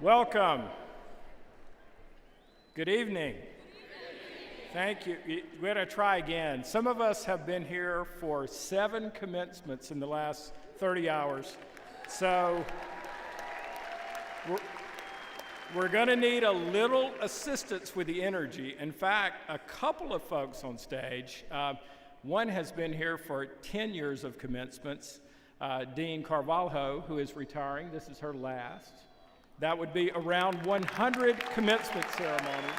Welcome. Good evening. Thank you. We're going to try again. Some of us have been here for 7 commencements in the last 30 hours. So we're going to need a little assistance with the energy. In fact, a couple of folks on stage, one has been here for 10 years of commencements, Dean Carvalho, who is retiring. This is her last. That would be around 100 commencement ceremonies.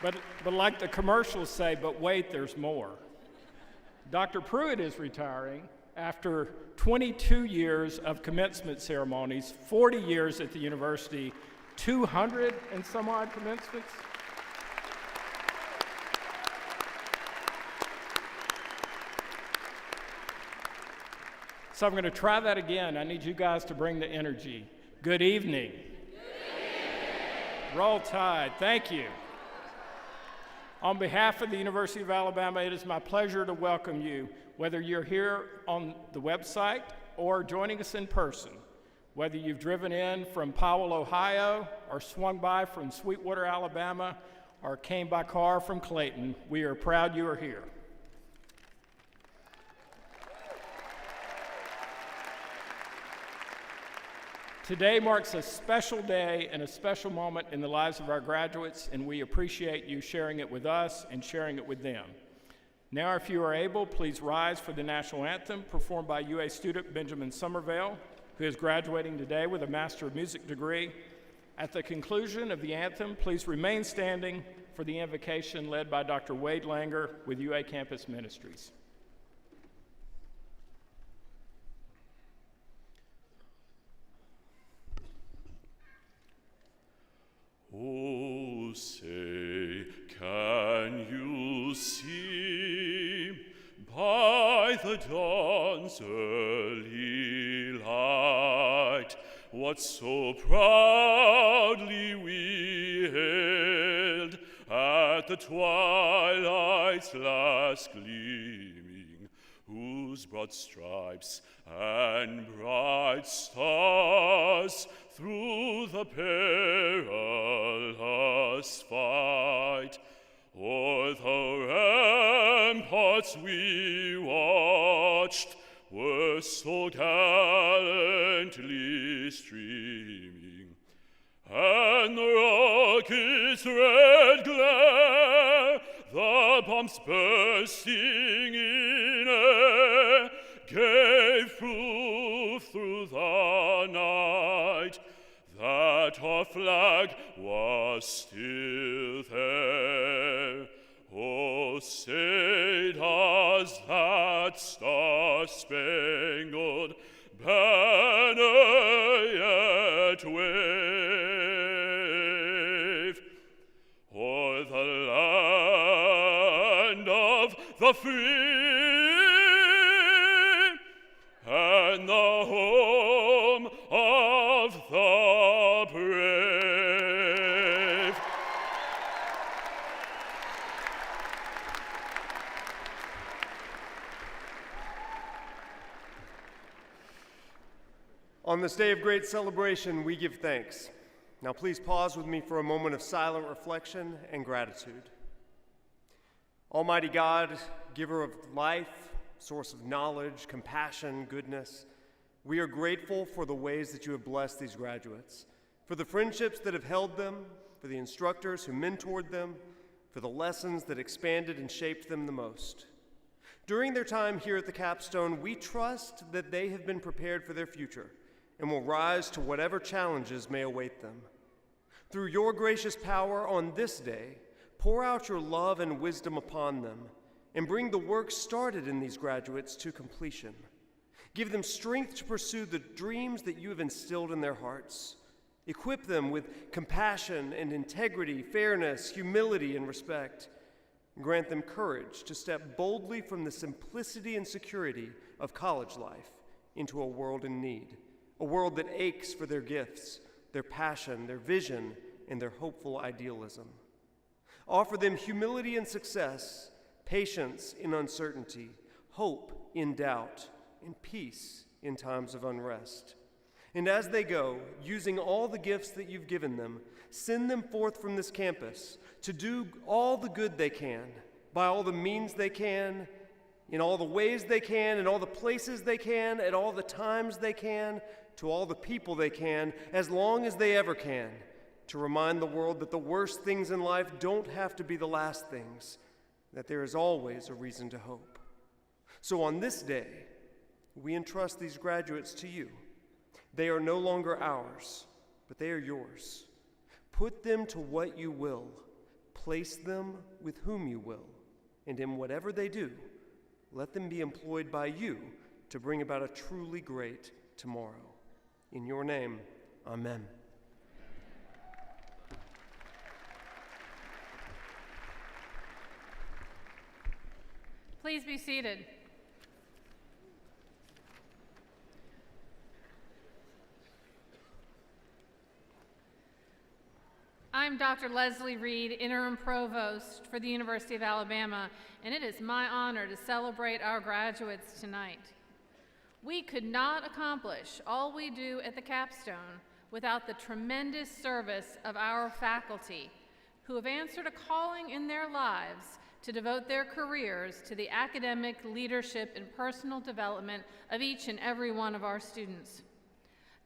But like the commercials say, but wait, there's more. Dr. Prelude is retiring after 22 years of commencement ceremonies, 40 years at the university, 200 and some odd commencements. So I'm going to try that again. I need you guys to bring the energy. Good evening. Good evening. Roll Tide. Thank you. On behalf of the University of Alabama, it is my pleasure to welcome you, whether you're here on the website or joining us in person. Whether you've driven in from Powell, Ohio, or swung by from Sweetwater, Alabama, or came by car from Clayton, we are proud you are here. Today marks a special day and a special moment in the lives of our graduates, and we appreciate you sharing it with us and sharing it with them. Now, if you are able, please rise for the national anthem performed by UA student Benjamin Somerville, who is graduating today with a Master of Music degree. At the conclusion of the anthem, please remain standing for the invocation led by Dr. Wade Langer with UA Campus Ministries. Oh, say, can you see by the dawn's early light what so proudly we hailed at the twilight's last gleaming, whose broad stripes and bright stars through the perilous fight o'er the ramparts we watched were so gallantly streaming, and the rocket's red glare, the bombs bursting in air, gave proof through the night that our flag was still there. Oh, say does that star-spangled banner yet wave, o'er the land of the free and the home of the brave. On this day of great celebration, we give thanks. Now please pause with me for a moment of silent reflection and gratitude. Almighty God, giver of life, source of knowledge, compassion, goodness, we are grateful for the ways that you have blessed these graduates, for the friendships that have held them, for the instructors who mentored them, for the lessons that expanded and shaped them the most. During their time here at the capstone, we trust that they have been prepared for their future and will rise to whatever challenges may await them. Through your gracious power on this day, pour out your love and wisdom upon them and bring the work started in these graduates to completion. Give them strength to pursue the dreams that you have instilled in their hearts. Equip them with compassion and integrity, fairness, humility, and respect. Grant them courage to step boldly from the simplicity and security of college life into a world in need, a world that aches for their gifts, their passion, their vision, and their hopeful idealism. Offer them humility in success, patience in uncertainty, hope in doubt, and peace in times of unrest. And as they go, using all the gifts that you've given them, send them forth from this campus to do all the good they can, by all the means they can, in all the ways they can, in all the places they can, at all the times they can, to all the people they can, as long as they ever can, to remind the world that the worst things in life don't have to be the last things, that there is always a reason to hope. So on this day, we entrust these graduates to you. They are no longer ours, but they are yours. Put them to what you will, place them with whom you will, and in whatever they do, let them be employed by you to bring about a truly great tomorrow. In your name, amen. Please be seated. I'm Dr. Leslie Reed, Interim Provost for the University of Alabama, and it is my honor to celebrate our graduates tonight. We could not accomplish all we do at the capstone without the tremendous service of our faculty, who have answered a calling in their lives to devote their careers to the academic, leadership, and personal development of each and every one of our students.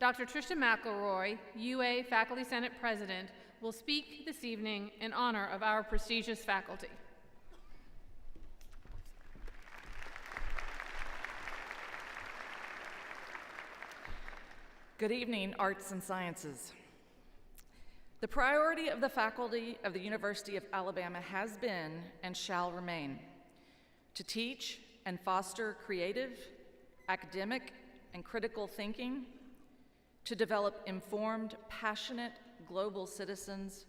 Dr. Tricia McElroy, UA Faculty Senate President, will speak this evening in honor of our prestigious faculty. Good evening, Arts and Sciences. The priority of the faculty of the University of Alabama has been and shall remain to teach and foster creative, academic, and critical thinking, to develop informed, passionate, global citizens,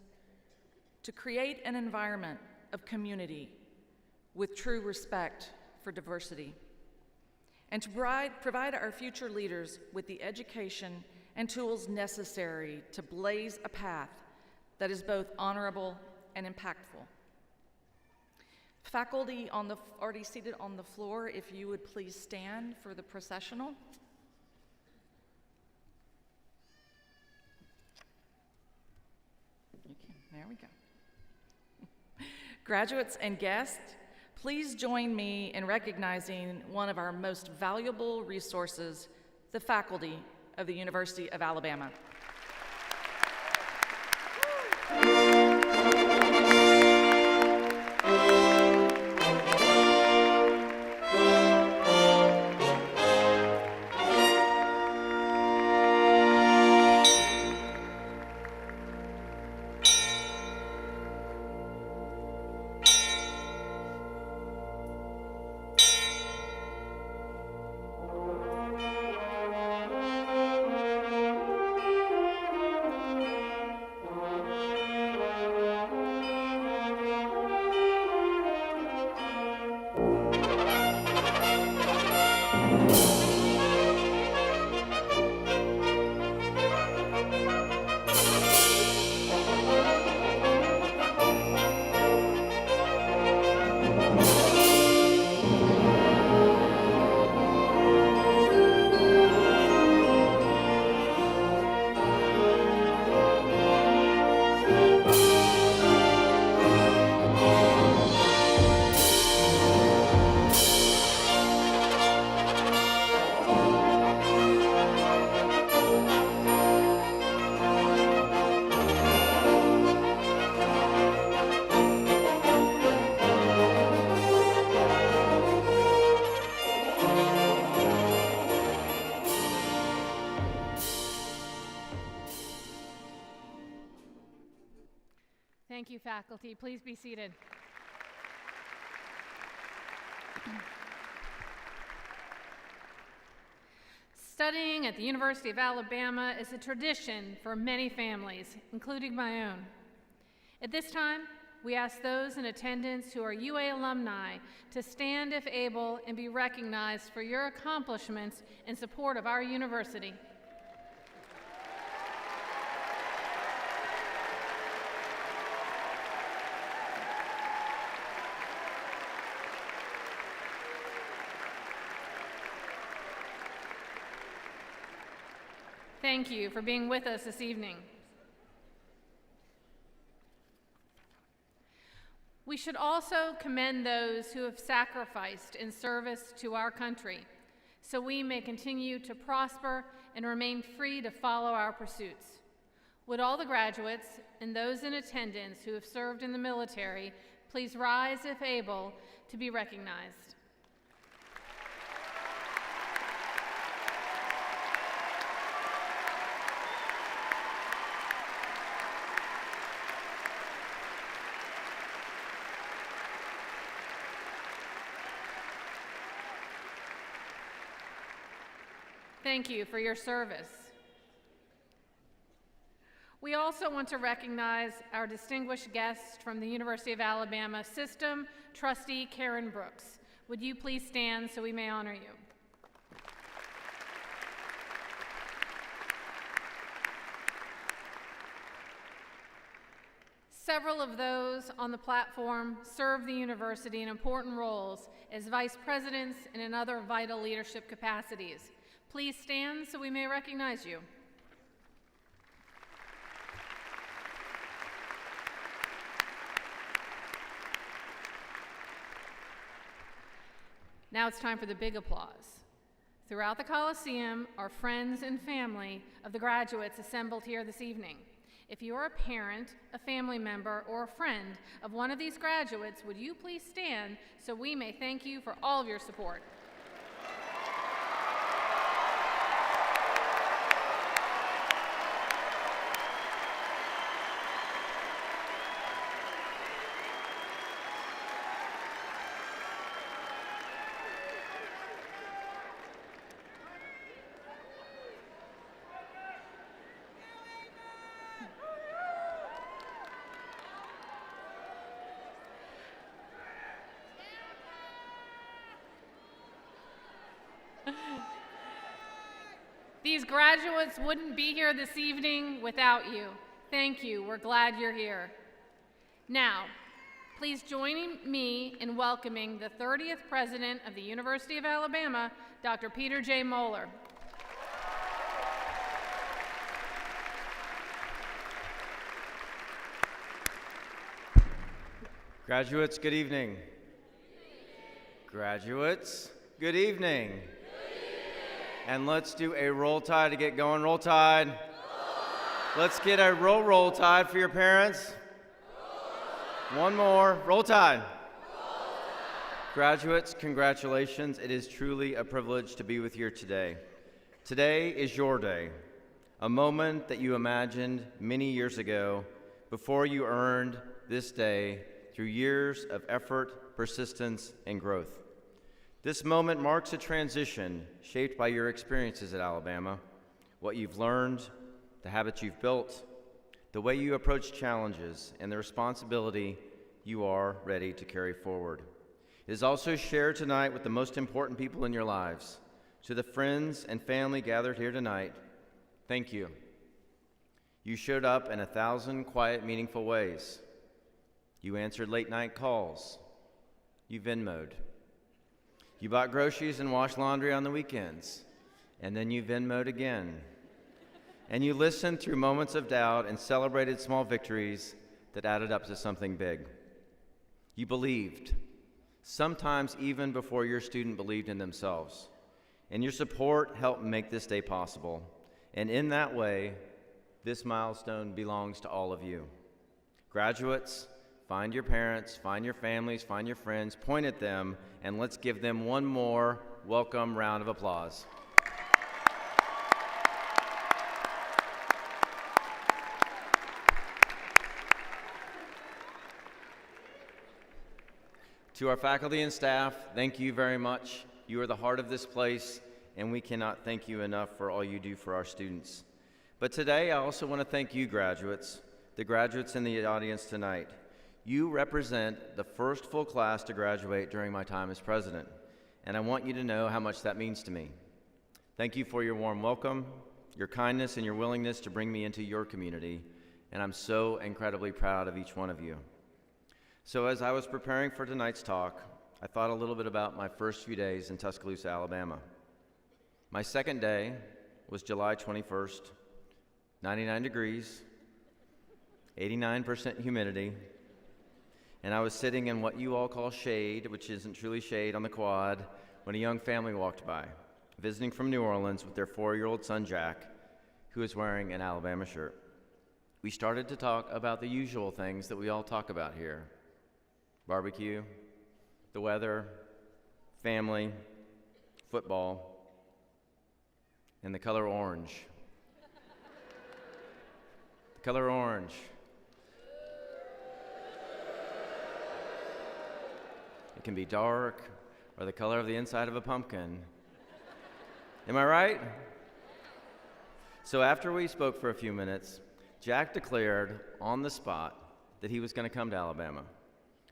to create an environment of community with true respect for diversity, and to provide our future leaders with the education and tools necessary to blaze a path that is both honorable and impactful. Faculty already seated on the floor, if you would please stand for the processional. There we go. Graduates and guests, please join me in recognizing one of our most valuable resources, the faculty of the University of Alabama. Thank you, faculty. Please be seated. Studying at the University of Alabama is a tradition for many families, including my own. At this time, we ask those in attendance who are UA alumni to stand if able and be recognized for your accomplishments in support of our university. Thank you for being with us this evening. We should also commend those who have sacrificed in service to our country, so we may continue to prosper and remain free to follow our pursuits. Would all the graduates and those in attendance who have served in the military please rise if able to be recognized. Thank you for your service. We also want to recognize our distinguished guest from the University of Alabama System, Trustee Karen Brooks. Would you please stand so we may honor you? Several of those on the platform serve the university in important roles as vice presidents and in other vital leadership capacities. Please stand so we may recognize you. Now it's time for the big applause. Throughout the Coliseum are friends and family of the graduates assembled here this evening. If you are a parent, a family member, or a friend of one of these graduates, would you please stand so we may thank you for all of your support. These graduates wouldn't be here this evening without you. Thank you. We're glad you're here. Now, please join me in welcoming the 30th President of the University of Alabama, Dr. Peter J. Moeller. Graduates, good evening. Graduates, good evening. And let's do a roll tide to get going. Roll tide. Let's get a roll tide for your parents. One more. Roll tide. Graduates, congratulations. It is truly a privilege to be with you today. Today is your day, a moment that you imagined many years ago before you earned this day through years of effort, persistence, and growth. This moment marks a transition shaped by your experiences at Alabama, what you've learned, the habits you've built, the way you approach challenges, and the responsibility you are ready to carry forward. It is also shared tonight with the most important people in your lives. To the friends and family gathered here tonight, thank you. You showed up in 1,000 quiet, meaningful ways. You answered late-night calls. You Venmo'd. You bought groceries and washed laundry on the weekends, and then you Venmo'd again. And you listened through moments of doubt and celebrated small victories that added up to something big. You believed, sometimes even before your student believed in themselves. And your support helped make this day possible. And in that way, this milestone belongs to all of you. Graduates, find your parents, find your families, find your friends, point at them, and let's give them one more welcome round of applause. To our faculty and staff, thank you very much. You are the heart of this place, and we cannot thank you enough for all you do for our students. But today, I also want to thank you, graduates, the graduates in the audience tonight. You represent the first full class to graduate during my time as president, and I want you to know how much that means to me. Thank you for your warm welcome, your kindness, and your willingness to bring me into your community, and I'm so incredibly proud of each one of you. So as I was preparing for tonight's talk, I thought a little bit about my first few days in Tuscaloosa, Alabama. My second day was July 21st, 99 degrees, 89% humidity, and I was sitting in what you all call shade, which isn't truly shade, on the quad, when a young family walked by, visiting from New Orleans with their 4-year-old son, Jack, who was wearing an Alabama shirt. We started to talk about the usual things that we all talk about here: barbecue, the weather, family, football, and the color orange. The color orange. It can be dark or the color of the inside of a pumpkin. Am I right? So after we spoke for a few minutes, Jack declared on the spot that he was going to come to Alabama,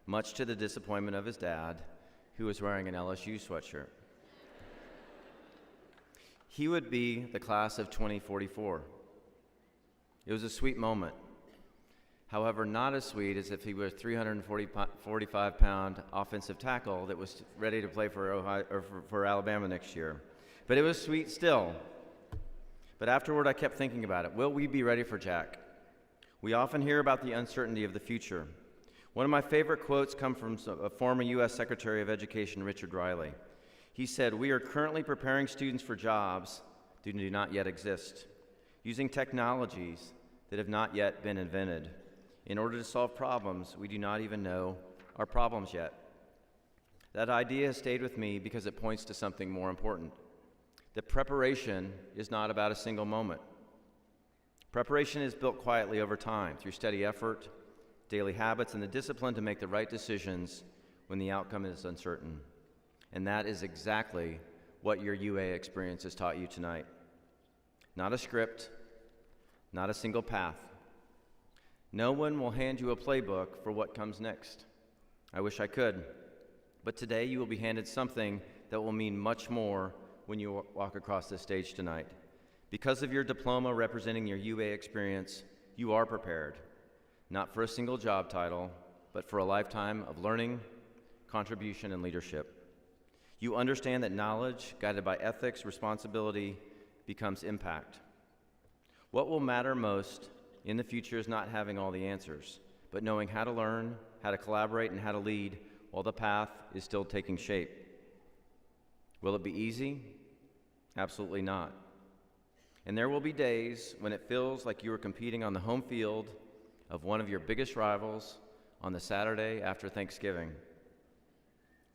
much to the disappointment of his dad, who was wearing an LSU sweatshirt. He would be the class of 2044. It was a sweet moment. However, not as sweet as if he was a 345-pound offensive tackle that was ready to play for Alabama next year. But it was sweet still. But afterward, I kept thinking about it. Will we be ready for Jack? We often hear about the uncertainty of the future. One of my favorite quotes come from a former U.S. Secretary of Education, Richard Riley. He said, "We are currently preparing students for jobs that do not yet exist, using technologies that have not yet been invented, in order to solve problems we do not even know are problems yet." That idea has stayed with me because it points to something more important. That preparation is not about a single moment. Preparation is built quietly over time through steady effort, daily habits, and the discipline to make the right decisions when the outcome is uncertain. And that is exactly what your UA experience has taught you tonight. Not a script, not a single path. No one will hand you a playbook for what comes next. I wish I could. But today you will be handed something that will mean much more when you walk across this stage tonight. Because of your diploma representing your UA experience, you are prepared, not for a single job title, but for a lifetime of learning, contribution, and leadership. You understand that knowledge, guided by ethics, responsibility, becomes impact. What will matter most in the future is not having all the answers, but knowing how to learn, how to collaborate, and how to lead while the path is still taking shape. Will it be easy? Absolutely not. And there will be days when it feels like you are competing on the home field of one of your biggest rivals on the Saturday after Thanksgiving.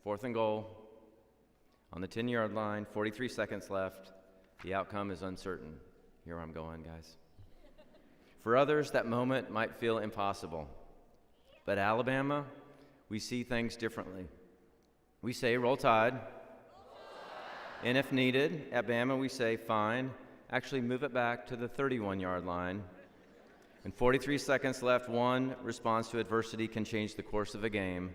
4th and goal, on the 10-yard line, 43 seconds left. The outcome is uncertain. Here I'm going, guys. For others, that moment might feel impossible. But Alabama, we see things differently. We say, roll tide. And if needed, at Bama, we say, fine. Actually, move it back to the 31-yard line. And 43 seconds left, one response to adversity can change the course of a game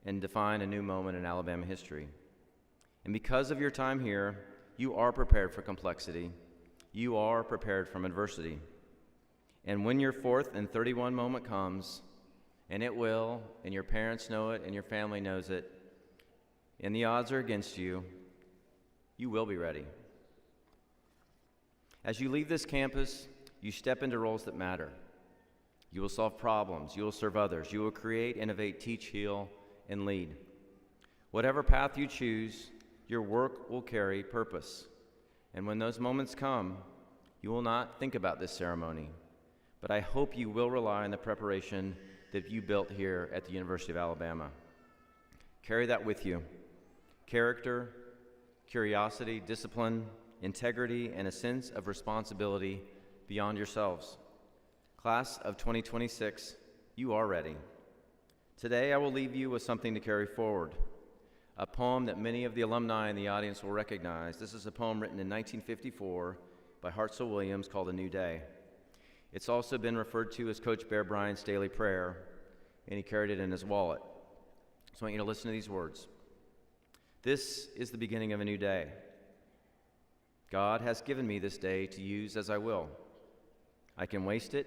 and define a new moment in Alabama history. And because of your time here, you are prepared for complexity. You are prepared from adversity. And when your 4th and 31 moment comes, and it will, and your parents know it, and your family knows it, and the odds are against you, you will be ready. As you leave this campus, you step into roles that matter. You will solve problems. You will serve others. You will create, innovate, teach, heal, and lead. Whatever path you choose, your work will carry purpose. And when those moments come, you will not think about this ceremony, but I hope you will rely on the preparation that you built here at the University of Alabama. Carry that with you. Character, curiosity, discipline, integrity, and a sense of responsibility beyond yourselves. Class of 2026, you are ready. Today, I will leave you with something to carry forward, a poem that many of the alumni in the audience will recognize. This is a poem written in 1954 by Hartzell Williams called A New Day. It's also been referred to as Coach Bear Bryant's daily prayer, and he carried it in his wallet. So I want you to listen to these words. This is the beginning of a new day. God has given me this day to use as I will. I can waste it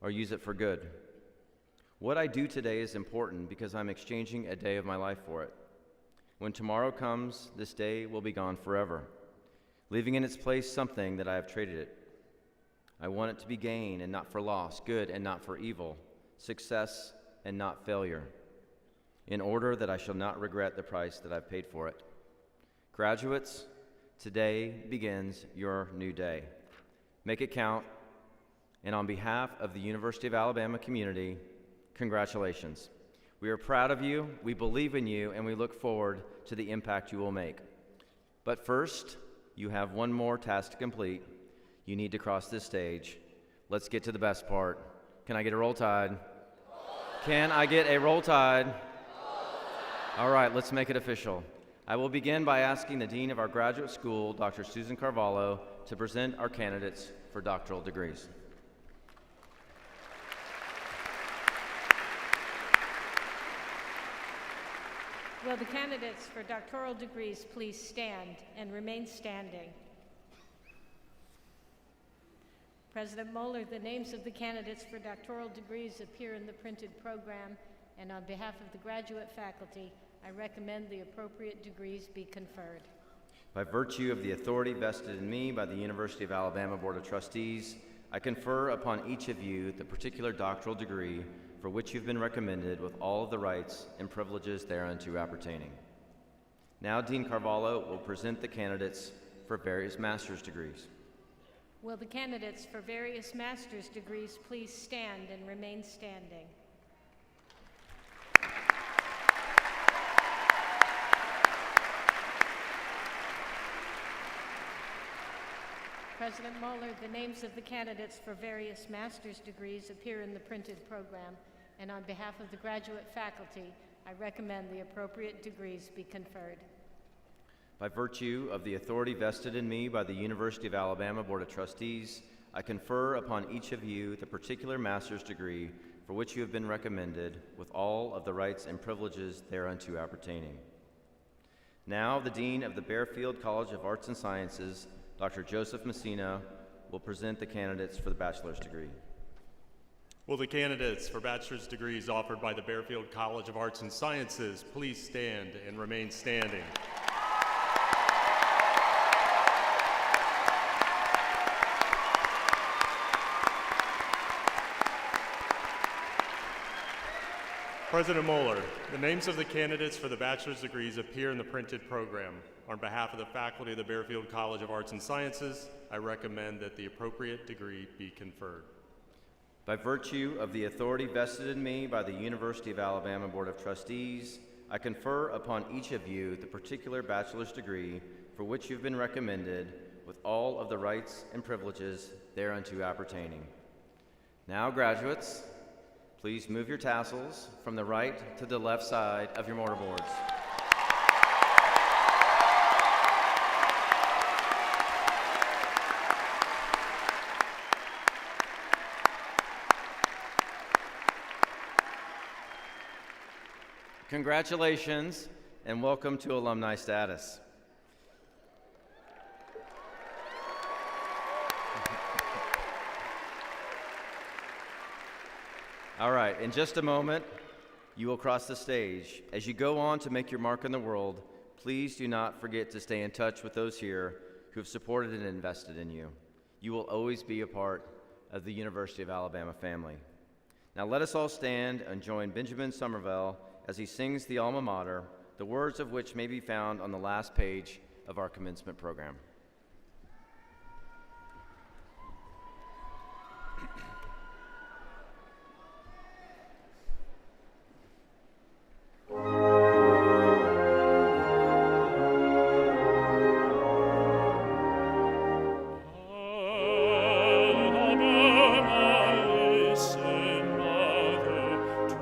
or use it for good. What I do today is important because I'm exchanging a day of my life for it. When tomorrow comes, this day will be gone forever, leaving in its place something that I have traded it. I want it to be gain and not for loss, good and not for evil, success and not failure, in order that I shall not regret the price that I've paid for it. Graduates, today begins your new day. Make it count, and on behalf of the University of Alabama community, congratulations. We are proud of you, we believe in you, and we look forward to the impact you will make. But first, you have one more task to complete. You need to cross this stage. Let's get to the best part. Can I get a roll tide? Can I get a roll tide? All right, let's make it official. I will begin by asking the Dean of our graduate school, Dr. Susan Carvalho, to present our candidates for doctoral degrees. Will the candidates for doctoral degrees please stand and remain standing? President Moeller, the names of the candidates for doctoral degrees appear in the printed program, and on behalf of the graduate faculty, I recommend the appropriate degrees be conferred. By virtue of the authority vested in me by the University of Alabama Board of Trustees, I confer upon each of you the particular doctoral degree for which you've been recommended with all of the rights and privileges thereunto appertaining. Now Dean Carvalho will present the candidates for various master's degrees. Will the candidates for various master's degrees please stand and remain standing? President Moeller, the names of the candidates for various master's degrees appear in the printed program, and on behalf of the graduate faculty, I recommend the appropriate degrees be conferred. By virtue of the authority vested in me by the University of Alabama Board of Trustees, I confer upon each of you the particular master's degree for which you have been recommended with all of the rights and privileges thereunto appertaining. Now, the Dean of the Bearfield College of Arts and Sciences, Dr. Joseph Messina, will present the candidates for the bachelor's degree. Will the candidates for bachelor's degrees offered by the Bearfield College of Arts and Sciences please stand and remain standing? President Moeller, the names of the candidates for the bachelor's degrees appear in the printed program. On behalf of the faculty of the Bearfield College of Arts and Sciences, I recommend that the appropriate degree be conferred. By virtue of the authority vested in me by the University of Alabama Board of Trustees, I confer upon each of you the particular bachelor's degree for which you've been recommended with all of the rights and privileges thereunto appertaining. Now, graduates, please move your tassels from the right to the left side of your mortarboards. Congratulations and welcome to alumni status. All right, in just a moment, you will cross the stage. As you go on to make your mark in the world, please do not forget to stay in touch with those here who have supported and invested in you. You will always be a part of the University of Alabama family. Now let us all stand and join Benjamin Somerville as he sings the Alma Mater, the words of which may be found on the last page of our commencement program. Listen, mother, to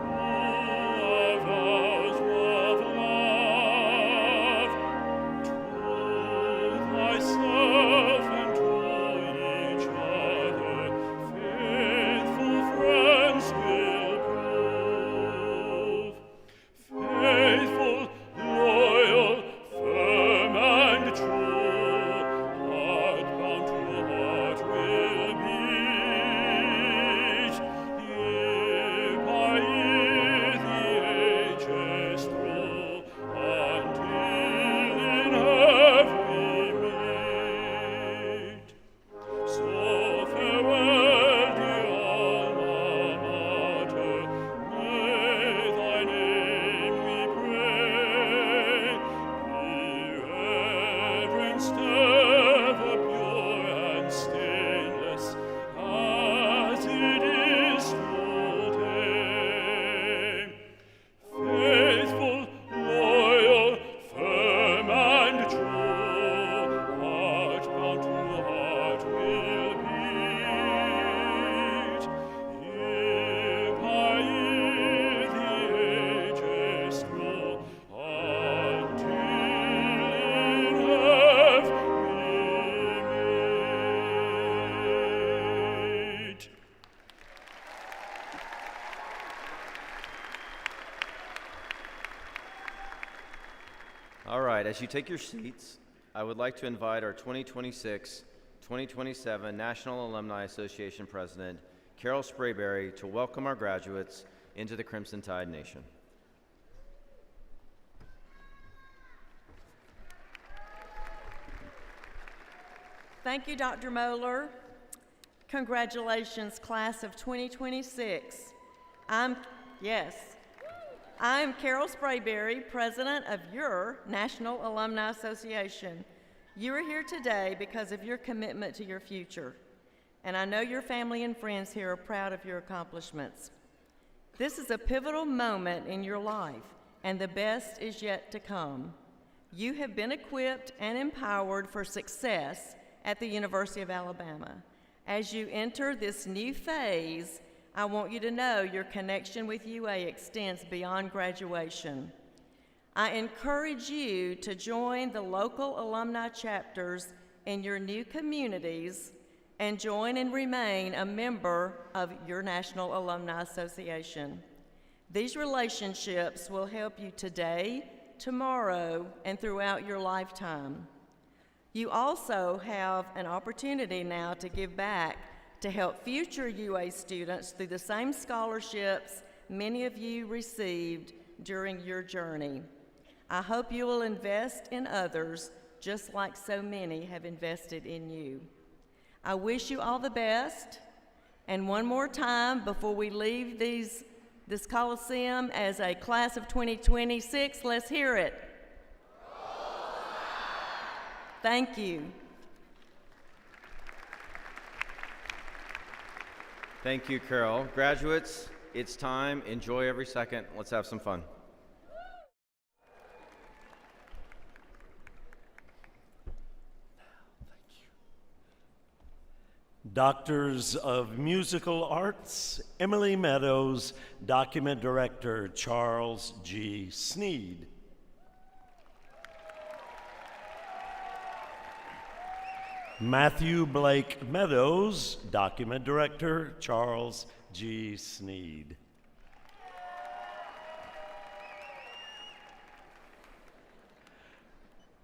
right, as you take your seats, I would like to invite our 2026-2027 National Alumni Association President, Carol Sprayberry, to welcome our graduates into the Crimson Tide Nation. Thank you, Dr. Moeller. Congratulations, class of 2026. I'm Carol Sprayberry, president of your National Alumni Association. You are here today because of your commitment to your future, and I know your family and friends here are proud of your accomplishments. This is a pivotal moment in your life, and the best is yet to come. You have been equipped and empowered for success at the University of Alabama. As you enter this new phase, I want you to know your connection with UA extends beyond graduation. I encourage you to join the local alumni chapters in your new communities and join and remain a member of your National Alumni Association. These relationships will help you today, tomorrow, and throughout your lifetime. You also have an opportunity now to give back to help future UA students through the same scholarships many of you received during your journey. I hope you will invest in others just like so many have invested in you. I wish you all the best, and one more time before we leave this Coliseum as a class of 2026, let's hear it. Thank you. Thank you, Carol. Graduates, it's time. Enjoy every second. Let's have some fun. Doctors of Musical Arts, Emily Meadows, Document Director Charles G. Sneed. Matthew Blake Meadows, Document Director Charles G. Sneed.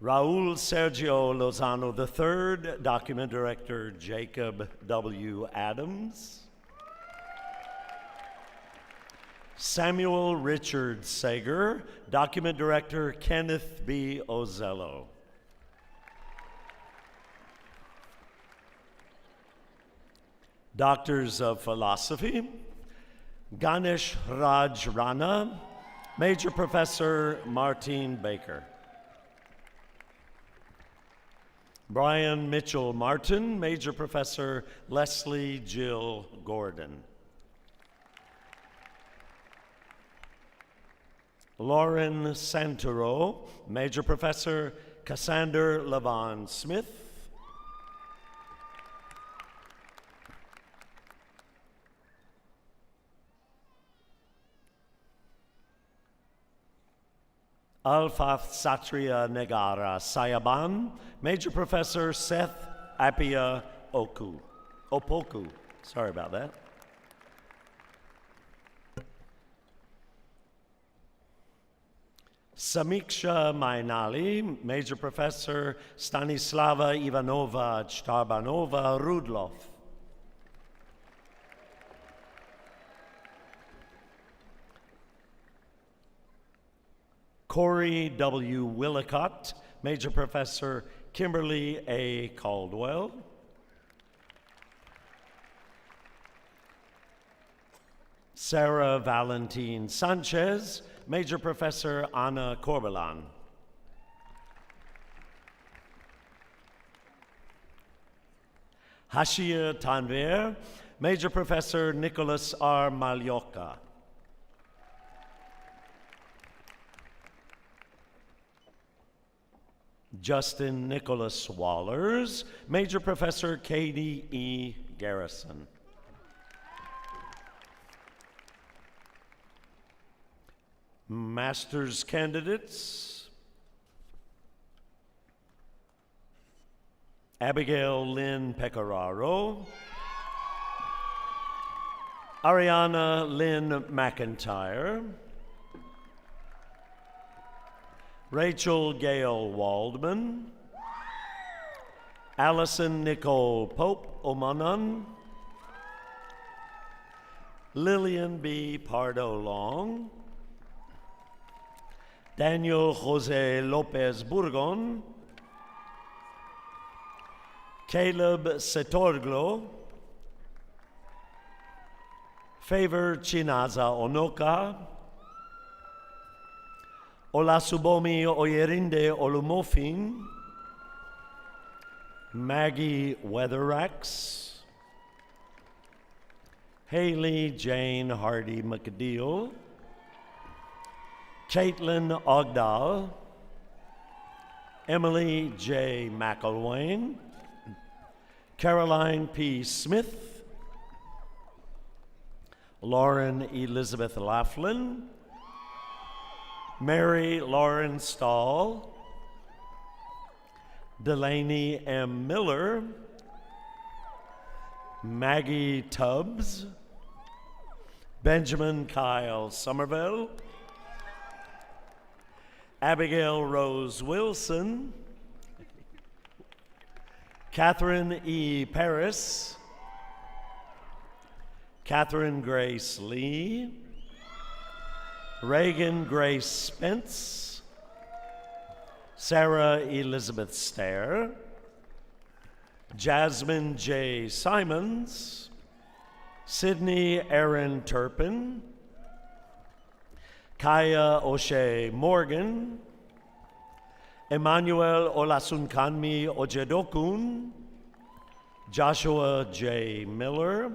Raul Sergio Lozano III, Document Director Jacob W. Adams. Samuel Richard Sager, Document Director Kenneth B. Ozello. Doctors of Philosophy, Ganesh Raj Rana, Major Professor Martine Baker. Brian Mitchell Martin, Major Professor Leslie Jill Gordon. Lauren Santoro, Major Professor Cassander Levon Smith. Alfaf Satria Negara Sayaban, Major Professor Seth Apia Opoku. Sorry about that. Samiksha Mainali, Major Professor Stanislava Ivanova Chtarbanova Rudlov. Corey W. Willicott, Major Professor Kimberly A. Caldwell. Sarah Valentine Sanchez, Major Professor Ana Corbalan. Hashia Tanver, Major Professor Nicholas R. Malyoka. Justin Nicholas Wallers, Major Professor Katie E. Garrison. Master's candidates, Abigail Lynn Pecoraro, Ariana Lynn McIntyre, Rachel Gail Waldman, Allison Nicole Pope Omanan, Lillian B. Pardo Long, Daniel Jose Lopez Burgon, Caleb Setorglo, Favor Chinaza Onoka, Olasubomi Oyerinde Olumofin, Maggie Weatherax, Haley Jane Hardy McAdeal, Caitlin Ogdal, Emily J. McElwain, Caroline P. Smith, Lauren Elizabeth Laughlin, Mary Lauren Stahl, Delaney M. Miller, Maggie Tubbs, Benjamin Kyle Somerville, Abigail Rose Wilson, Catherine E. Paris, Catherine Grace Lee, Reagan Grace Spence, Sarah Elizabeth Stair, Jasmine J. Simons, Sydney Aaron Turpin, Kaya O'Shea Morgan, Emmanuel Olasunkanmi Ojedokun, Joshua J. Miller,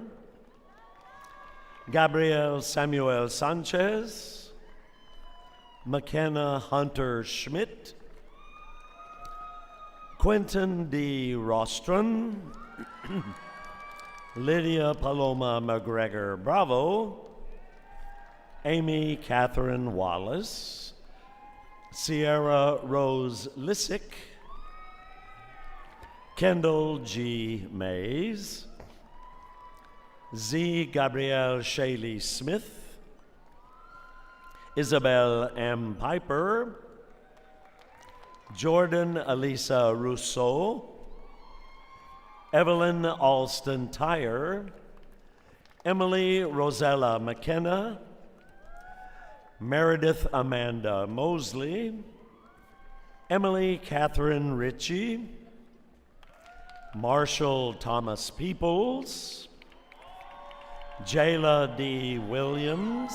Gabriel Samuel Sanchez, McKenna Hunter Schmidt, Quentin D. Rostron, Lydia Paloma McGregor Bravo, Amy Catherine Wallace, Sierra Rose Lissick, Kendall G. Mays, Z. Gabrielle Shaley Smith, Isabel M. Piper, Jordan Elisa Rousseau, Evelyn Alston Tyre, Emily Rosella McKenna, Meredith Amanda Mosley, Emily Catherine Ritchie, Marshall Thomas Peoples, Jayla D. Williams,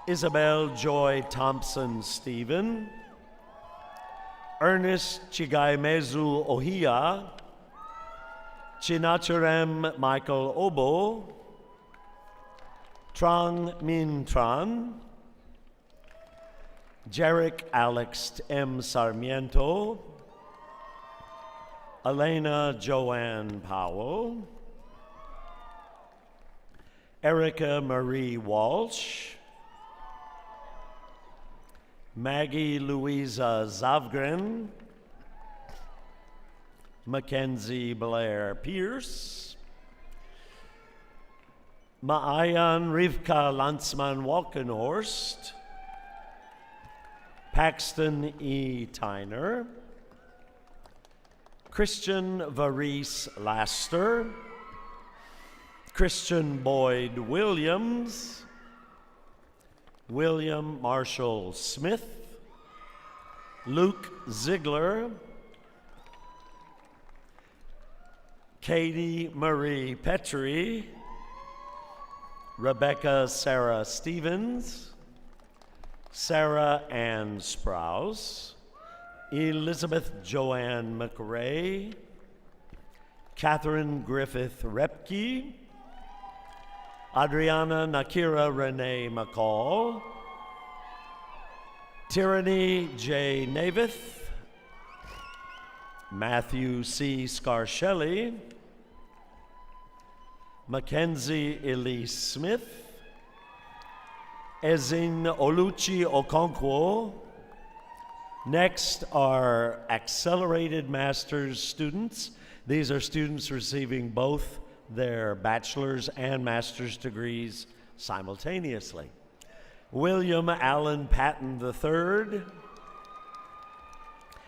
Isabel Joy Thompson Stephen, Ernest Chigaimezu Ohia, Chinachurem Michael Obo, Trang Min Tran, Jarek Alex M. Sarmiento, Elena Joanne Powell, Erica Marie Walsh, Maggie Louisa Zavgren, Mackenzie Blair Pierce, Maayan Rivka Landsman Walkenhorst, Paxton E. Tyner, Christian Varice Laster, Christian Boyd Williams, William Marshall Smith, Luke Ziegler, Katie Marie Petrie, Rebecca Sarah Stevens, Sarah Ann Sprouse, Elizabeth Joanne McRae, Catherine Griffith Repke, Adriana Nakira Renee McCall, Tyranny J. Navith, Matthew C. Scarcelli, Mackenzie Elise Smith, Ezin Oluchi Okonkwo. Next are accelerated master's students. These are students receiving both their bachelor's and master's degrees simultaneously. William Allen Patton III,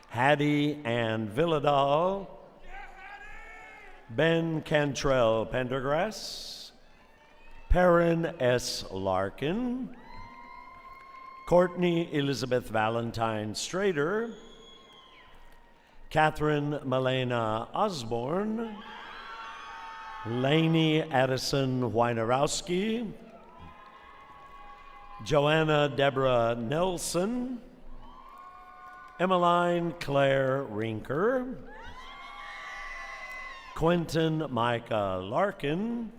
Hattie Ann Villadal, Ben Cantrell Pendergrass, Perrin S. Larkin, Courtney Elizabeth Valentine Strader, Catherine Milena Osborne, Lainey Addison Wojnarowski, Joanna Deborah Nelson, Emmeline Claire Rinker, Quentin Micah Larkin,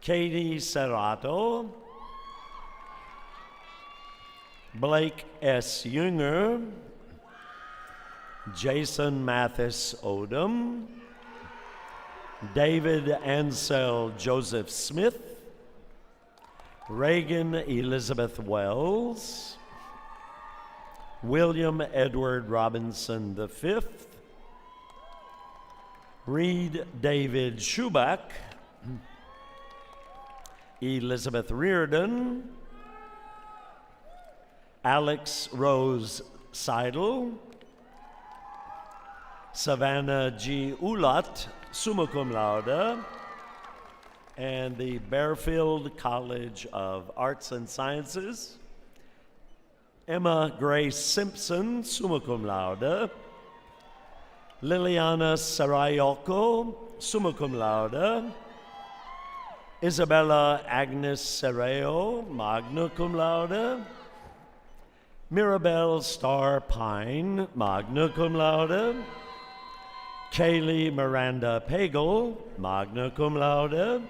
Katie Serrato, Blake S. Junger, Jason Mathis Odom, David Ansel Joseph Smith, Reagan Elizabeth Wells, William Edward Robinson V, Reed David Schubach, Elizabeth Reardon, Alex Rose Seidel, Savannah G. Ulat, summa cum laude, and the Bearfield College of Arts and Sciences, Emma Grace Simpson, summa cum laude, Liliana Sarayoko, summa cum laude, Isabella Agnes Sereo, magna cum laude, Mirabelle Starr Pine, magna cum laude, Kaylee Miranda Pagel, magna cum laude,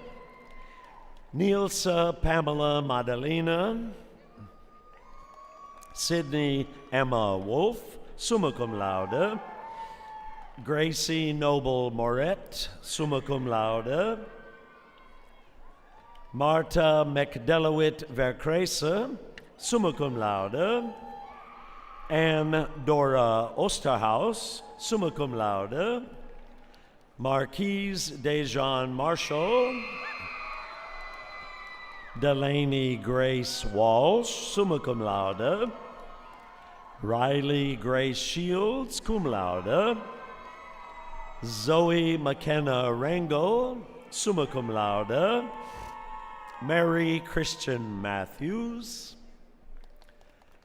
Nielsa Pamela Madalena, Sydney Emma Wolf, summa cum laude, Gracie Noble Moret, summa cum laude, Marta McDelowit Vercrese, summa cum laude, Anne Dora Osterhaus, summa cum laude, Marquise Dejan Marshall, Delaney Grace Walsh, summa cum laude, Riley Grace Shields, cum laude, Zoe McKenna Rangel, summa cum laude, Mary Christian Matthews,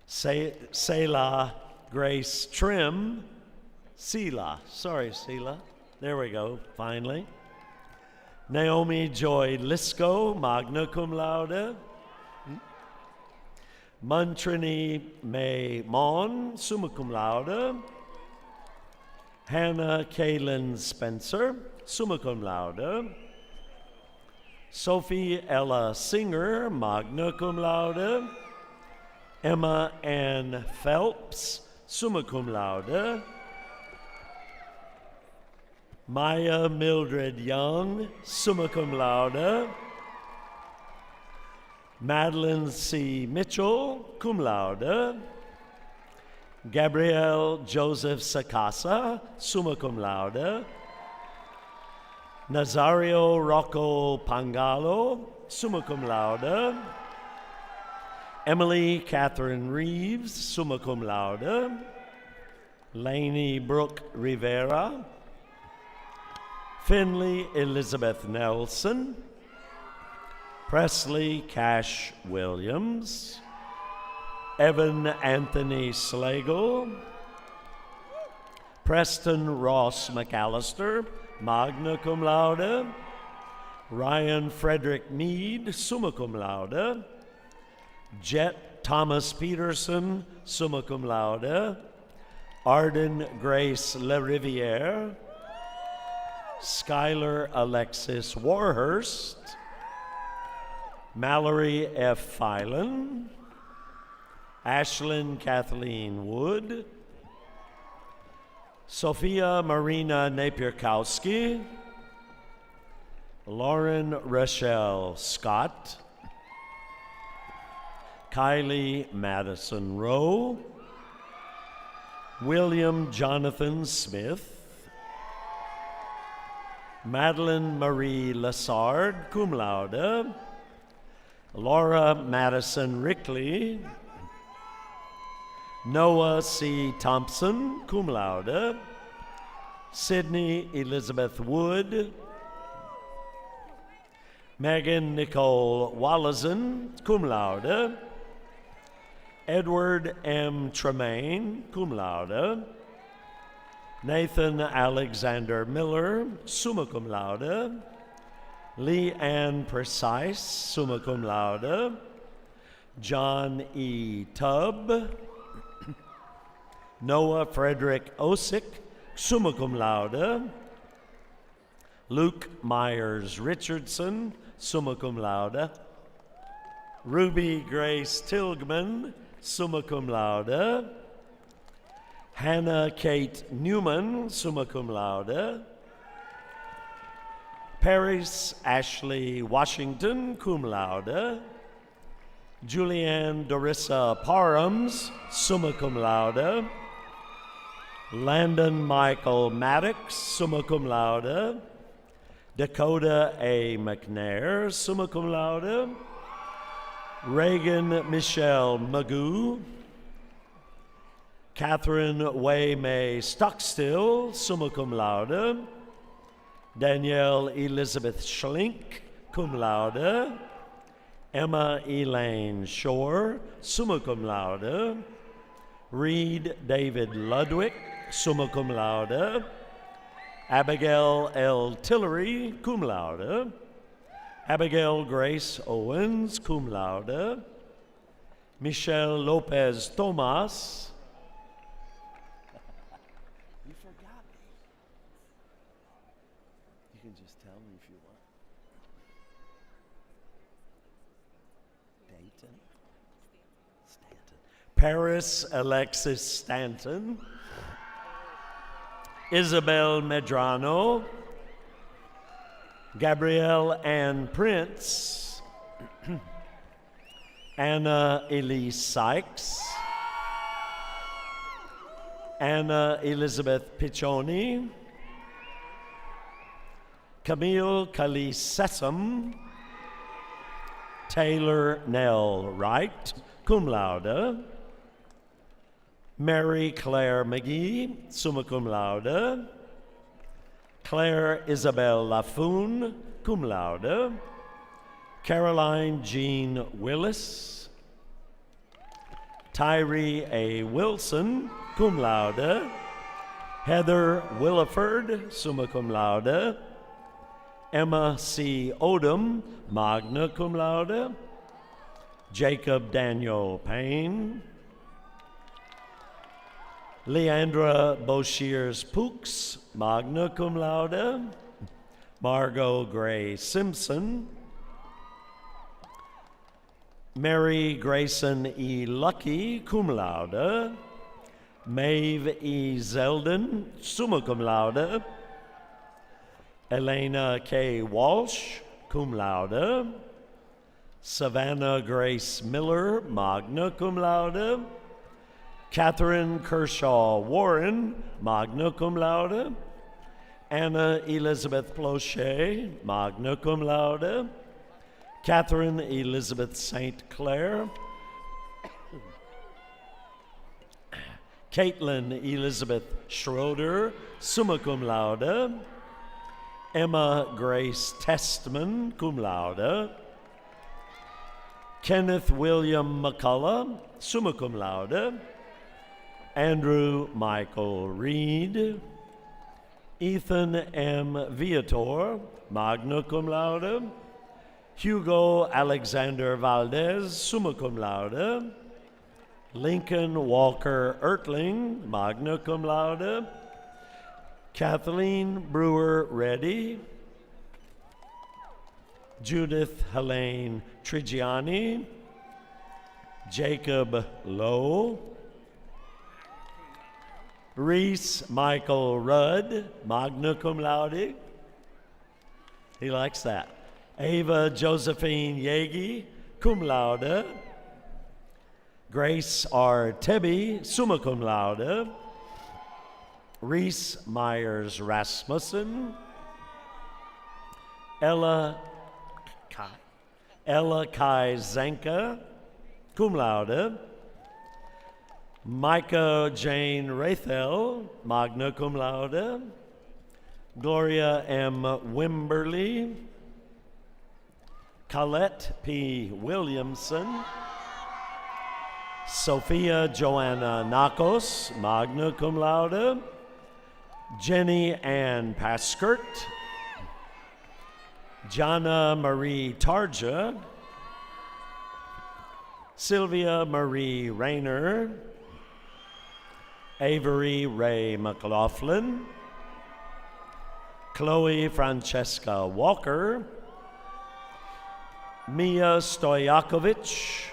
Selah Grace Trim, Selah, there we go, finally. Naomi Joy Lisco, magna cum laude. Muntrini May Mon, summa cum laude. Hannah Kaylin Spencer, summa cum laude. Sophie Ella Singer, magna cum laude. Emma Ann Phelps, summa cum laude. Maya Mildred Young, summa cum laude. Madeline C. Mitchell, cum laude. Gabrielle Joseph Sacasa, summa cum laude. Nazario Rocco Pangalo, summa cum laude. Emily Catherine Reeves, summa cum laude. Lainey Brooke Rivera. Finley Elizabeth Nelson. Presley Cash Williams. Evan Anthony Slagle. Preston Ross McAllister, magna cum laude. Ryan Frederick Mead, summa cum laude. Jet Thomas Peterson, summa cum laude. Arden Grace LaRiviere. Skylar Alexis Warhurst. Mallory F. Filan. Ashlyn Kathleen Wood. Sophia Marina Napierkowski. Lauren Rochelle Scott. Kylie Madison Rowe. William Jonathan Smith. Madeline Marie Lassard, cum laude. Laura Madison Rickley, Noah C. Thompson, cum laude, Sydney Elizabeth Wood, Megan Nicole Wallison, cum laude, Edward M. Tremaine, cum laude, Nathan Alexander Miller, summa cum laude, Lee Ann Precise, summa cum laude, John E. Tubb, Noah Frederick Osick, summa cum laude, Luke Myers Richardson, summa cum laude, Ruby Grace Tilgman, summa cum laude, Hannah Kate Newman, summa cum laude, Paris Ashley Washington, cum laude, Julianne Dorissa Parhams, summa cum laude, Landon Michael Maddox, summa cum laude, Dakota A. McNair, summa cum laude, Reagan Michelle Magoo, Catherine Way May Stockstill, summa cum laude, Danielle Elizabeth Schlink, cum laude, Emma Elaine Shore, summa cum laude, Reed David Ludwig, summa cum laude, Abigail L. Tillery, cum laude, Abigail Grace Owens, cum laude, Michelle Lopez Tomas. You forgot me. You can just tell me if you want. Dayton? Stanton. Paris Alexis Stanton. Isabel Medrano, Gabrielle Ann Prince, Anna Elise Sykes, Anna Elizabeth Piccioni, Camille Kali Sessom, Taylor Nell Wright, cum laude, Mary Claire McGee, summa cum laude, Claire Isabel Laffoon, cum laude, Caroline Jean Willis, Tyree A. Wilson, cum laude, Heather Williford, summa cum laude, Emma C. Odom, magna cum laude, Jacob Daniel Payne, Leandra Boshiers Pooks, magna cum laude, Margot Gray Simpson, Mary Grayson E. Lucky, cum laude, Maeve E. Zeldin, summa cum laude, Elena K. Walsh, cum laude, Savannah Grace Miller, magna cum laude, Catherine Kershaw Warren, magna cum laude, Anna Elizabeth Plochet, magna cum laude, Catherine Elizabeth St. Clair, Caitlin Elizabeth Schroeder, summa cum laude, Emma Grace Testman, cum laude, Kenneth William McCullough, summa cum laude, Andrew Michael Reed, Ethan M. Viator, magna cum laude, Hugo Alexander Valdez, summa cum laude, Lincoln Walker Ertling, magna cum laude, Kathleen Brewer Reddy, Judith Helene Trigiani, Jacob Lowe, Reese Michael Rudd, magna cum laude. He likes that. Ava Josephine Yagi, cum laude. Grace R. Tebby, summa cum laude. Reese Myers Rasmussen. Ella Ella Kai Zanka, cum laude. Micah Jane Rathel, magna cum laude. Gloria M. Wimberly. Colette P. Williamson. Sophia Joanna Nakos, magna cum laude. Jenny Ann Paskert. Jana Marie Tarja. Sylvia Marie Rayner. Avery Ray McLaughlin. Chloe Francesca Walker. Mia Stoyakovich.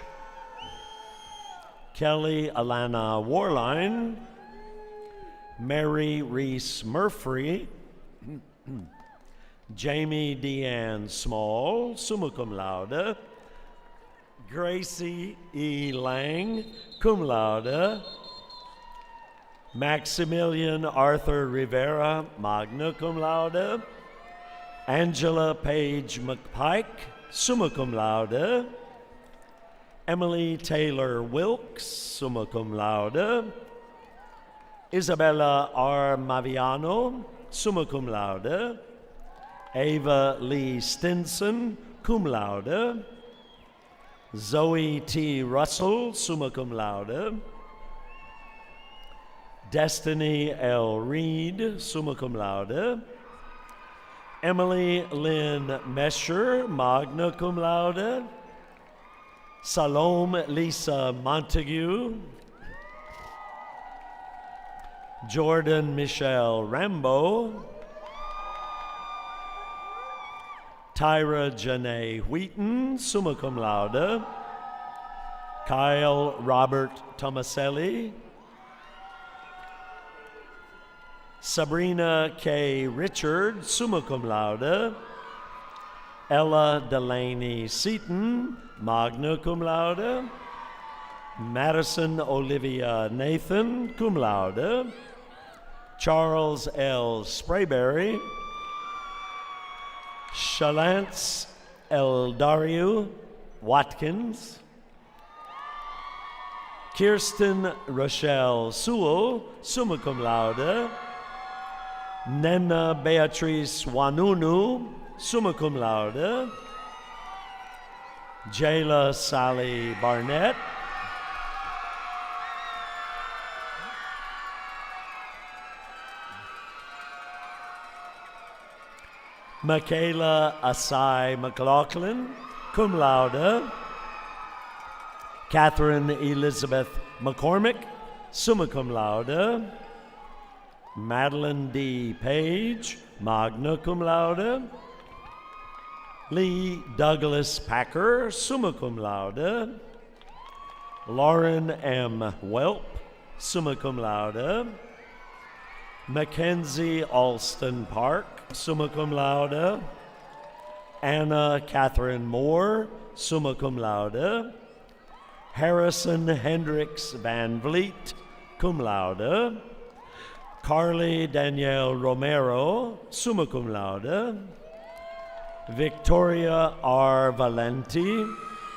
Kelly Alana Warline. Mary Reese Murphy. Jamie Deanne Small, summa cum laude. Gracie E. Lang, cum laude. Maximilian Arthur Rivera, magna cum laude. Angela Page McPike, summa cum laude. Emily Taylor Wilkes, summa cum laude. Isabella R. Maviano, summa cum laude. Ava Lee Stinson, cum laude. Zoe T. Russell, summa cum laude. Destiny L. Reed, summa cum laude. Emily Lynn Mesher, magna cum laude. Salome Lisa Montague. Jordan Michelle Rambo. Tyra Janae Wheaton, summa cum laude. Kyle Robert Tomaselli. Sabrina K. Richard, summa cum laude. Ella Delaney Seaton, magna cum laude. Madison Olivia Nathan, cum laude. Charles L. Sprayberry. Shalance Eldario Watkins. Kirsten Rochelle Sewell, summa cum laude. Nena Beatrice Wanunu, summa cum laude. Jayla Sally Barnett. Michaela Asai McLaughlin, cum laude. Catherine Elizabeth McCormick, summa cum laude. Madeline D. Page, magna cum laude. Lee Douglas Packer, summa cum laude. Lauren M. Welp, summa cum laude. Mackenzie Alston Park, summa cum laude. Anna Catherine Moore, summa cum laude. Harrison Hendricks Van Vliet, cum laude. Carly Danielle Romero, summa cum laude. Victoria R. Valenti,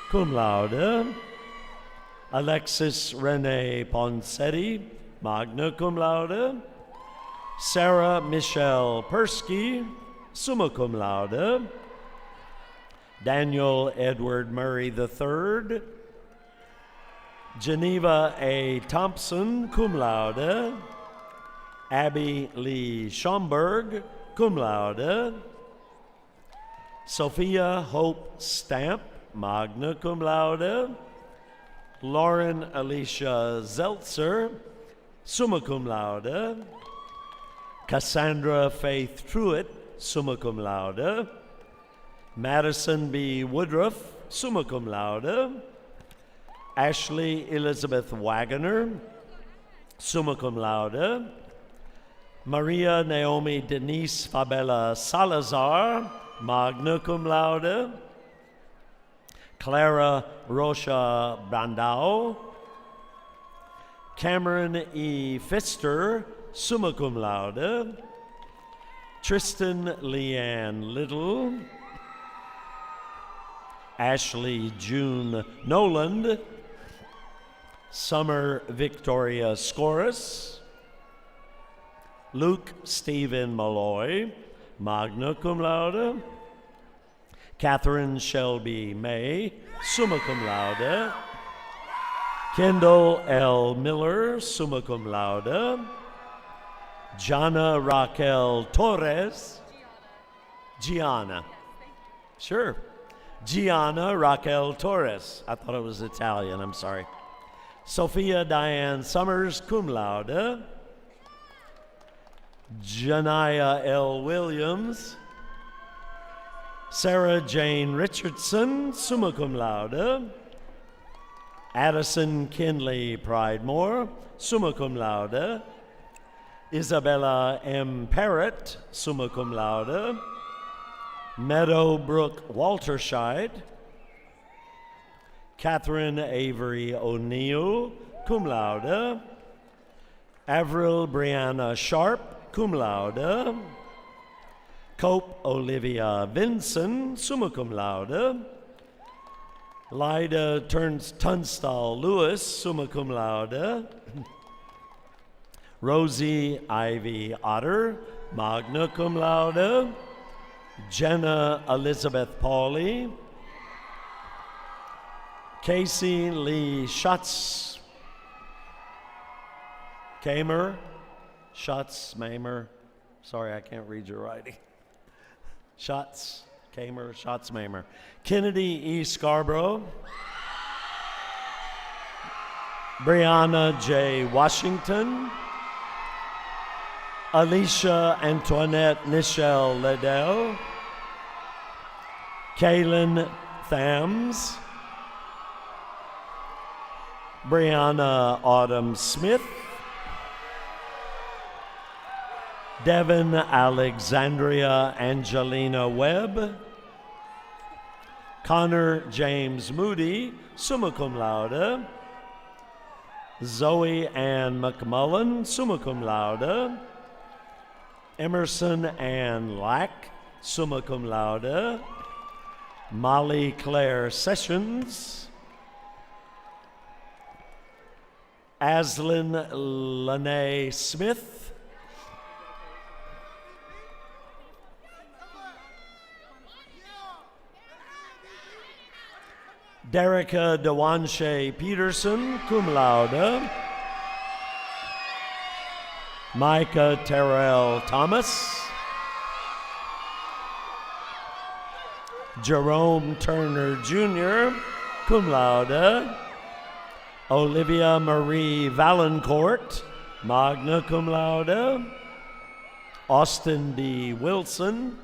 cum laude. Alexis Renee Ponsetti, magna cum laude. Sarah Michelle Persky, summa cum laude. Daniel Edward Murray III. Geneva A. Thompson, cum laude. Abby Lee Schomburg, cum laude. Sophia Hope Stamp, magna cum laude. Lauren Alicia Zeltzer, summa cum laude. Cassandra Faith Truitt, summa cum laude. Madison B. Woodruff, summa cum laude. Ashley Elizabeth Wagoner, summa cum laude. Maria Naomi Denise Fabella Salazar, magna cum laude. Clara Rocha Brandao. Cameron E. Pfister, summa cum laude. Tristan Leanne Little. Ashley June Noland, Summer Victoria Scoris, Luke Stephen Malloy, magna cum laude, Catherine Shelby May, summa cum laude, Kendall L. Miller, summa cum laude, Jana Raquel Torres, Gianna. Sure. Gianna Raquel Torres. I thought it was Italian, I'm sorry. Sophia Diane Summers, cum laude. Janaya L. Williams. Sarah Jane Richardson, summa cum laude. Addison Kinley Pridemore, summa cum laude. Isabella M. Parrott, summa cum laude. Meadowbrook Walterscheid. Catherine Avery O'Neill, cum laude. Avril Brianna Sharp, cum laude. Cope Olivia Vinson, summa cum laude. Lyda Tunstall Lewis, summa cum laude. Rosie Ivy Otter, magna cum laude. Jenna Elizabeth Pauley. Casey Lee Schatzmamer, sorry, I can't read your writing. Schatzmamer. Kennedy E. Scarborough. Brianna J. Washington. Alicia Antoinette Nichelle Liddell. Kaylin Thams. Brianna Autumn Smith. Devin Alexandria Angelina Webb. Connor James Moody, summa cum laude. Zoe Ann McMullen, summa cum laude. Emerson Ann Lack, summa cum laude. Molly Claire Sessions. Aslyn Lene Smith. Derica Dewanshe Peterson, cum laude. Micah Terrell Thomas. Jerome Turner Jr., cum laude. Olivia Marie Valancourt, magna cum laude. Austin D. Wilson.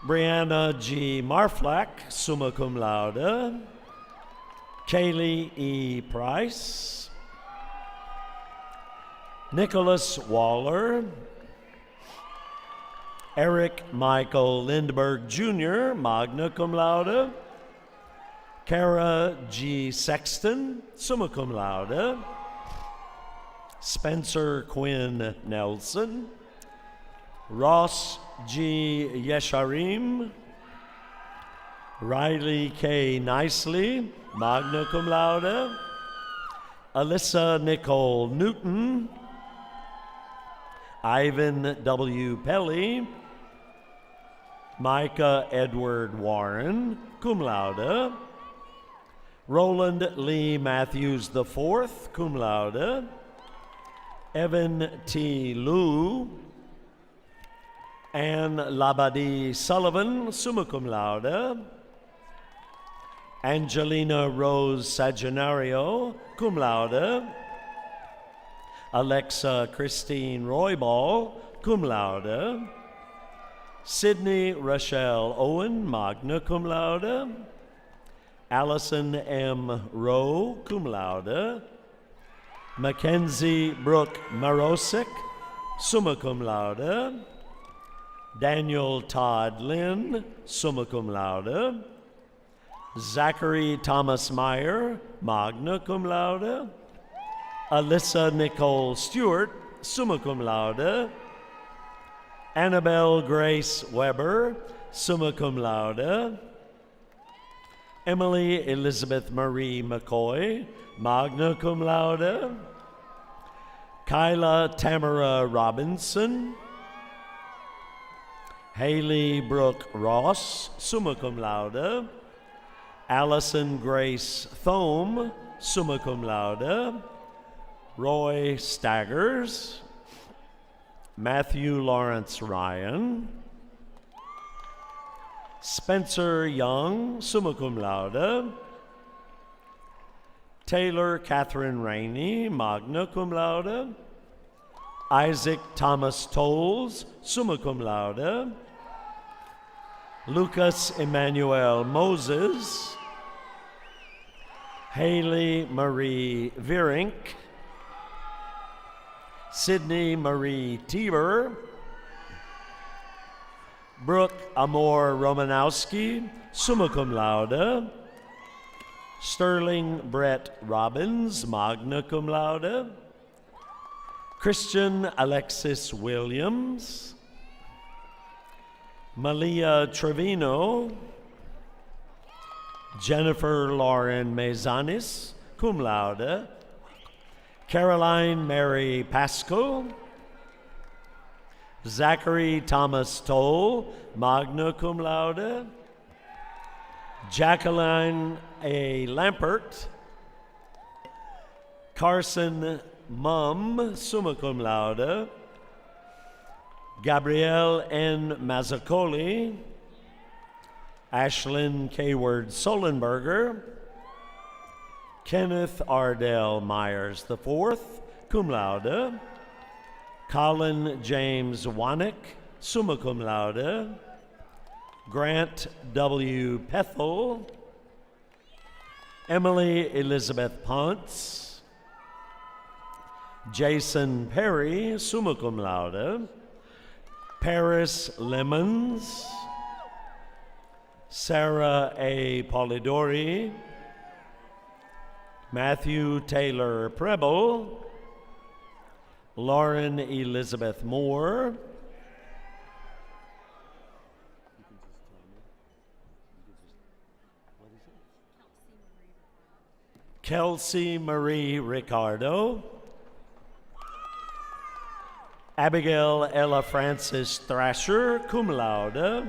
Brianna G. Marflack, summa cum laude. Kaylee E. Price. Nicholas Waller. Eric Michael Lindbergh Jr., magna cum laude. Kara G. Sexton, summa cum laude. Spencer Quinn Nelson. Ross G. Yesharim. Riley K. Nicely, magna cum laude. Alyssa Nicole Newton. Ivan W. Pelly. Micah Edward Warren, cum laude. Roland Lee Matthews IV, cum laude. Evan T. Liu. Anne Labadie Sullivan, summa cum laude. Angelina Rose Saginario, cum laude. Alexa Christine Roybal, cum laude. Sydney Rochelle Owen, magna cum laude. Allison M. Rowe, cum laude. Mackenzie Brooke Marosik, summa cum laude. Daniel Todd Lynn, summa cum laude. Zachary Thomas Meyer, magna cum laude. Alyssa Nicole Stewart, summa cum laude. Annabelle Grace Weber, summa cum laude. Emily Elizabeth Marie McCoy, magna cum laude. Kyla Tamara Robinson. Haley Brooke Ross, summa cum laude. Allison Grace Thome, summa cum laude. Roy Staggers. Matthew Lawrence Ryan. Spencer Young, summa cum laude. Taylor Catherine Rainey, magna cum laude. Isaac Thomas Tolles, summa cum laude. Lucas Emmanuel Moses. Haley Marie Vierink. Sydney Marie Tieber. Brooke Amor Romanowski, summa cum laude. Sterling Brett Robbins, magna cum laude. Christian Alexis Williams. Malia Trevino. Jennifer Lauren Mezanis, cum laude. Caroline Mary Pasco. Zachary Thomas Toll, magna cum laude. Jacqueline A. Lampert. Carson Mum, summa cum laude. Gabrielle N. Mazzacoli. Ashlyn Kayward Solenberger. Kenneth Ardell Myers IV, cum laude. Colin James Wanick, summa cum laude. Grant W. Pethel. Emily Elizabeth Ponce. Jason Perry, summa cum laude. Paris Lemons. Sarah A. Polidori. Matthew Taylor Preble. Lauren Elizabeth Moore. Kelsey Marie Ricardo. Abigail Ella Francis Thrasher, cum laude.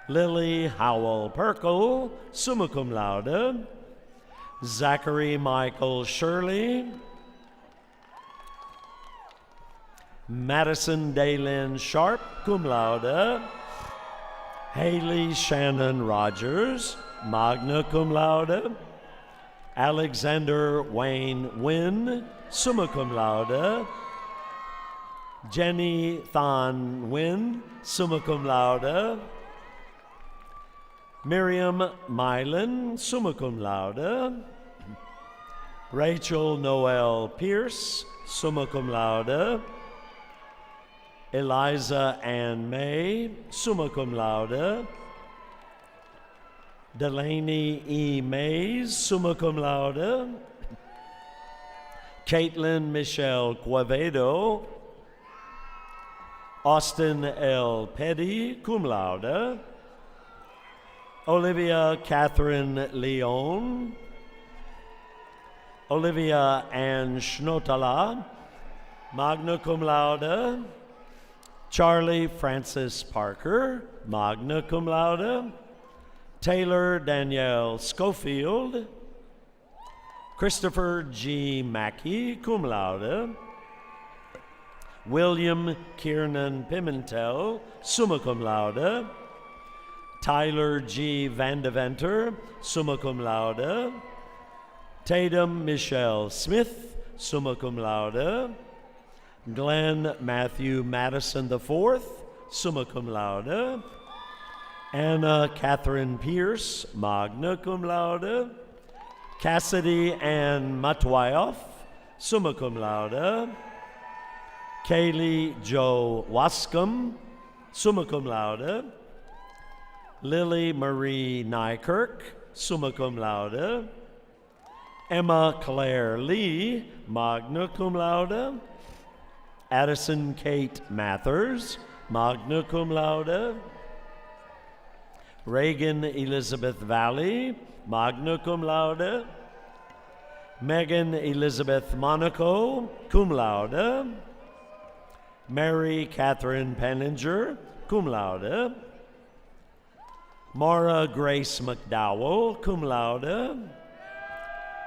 Lily Howell Perkle, summa cum laude. Zachary Michael Shirley. Madison Daylin Sharp, cum laude. Haley Shannon Rogers, magna cum laude. Alexander Wayne Wynn, summa cum laude. Jenny Thon Wynn, summa cum laude. Miriam Mylan, summa cum laude. Rachel Noel Pierce, summa cum laude. Eliza Ann May, summa cum laude. Delaney E. Mays, summa cum laude. Caitlin Michelle Quevedo. Austin L. Petty, cum laude. Olivia Catherine Leon. Olivia Ann Schnotala, magna cum laude. Charlie Francis Parker, magna cum laude. Taylor Danielle Schofield. Christopher G. Mackey, cum laude. William Kiernan Pimentel, summa cum laude. Tyler G. Vandeventer, summa cum laude. Tatum Michelle Smith, summa cum laude. Glenn Matthew Madison IV, summa cum laude. Anna Catherine Pierce, magna cum laude. Cassidy Ann Matwayoff, summa cum laude. Kaylee Jo Wascom, summa cum laude. Lily Marie Nykirk, summa cum laude. Emma Claire Lee, magna cum laude. Addison Kate Mathers, magna cum laude. Reagan Elizabeth Valley, magna cum laude. Megan Elizabeth Monaco, cum laude. Mary Catherine Penninger, cum laude. Mara Grace McDowell, cum laude.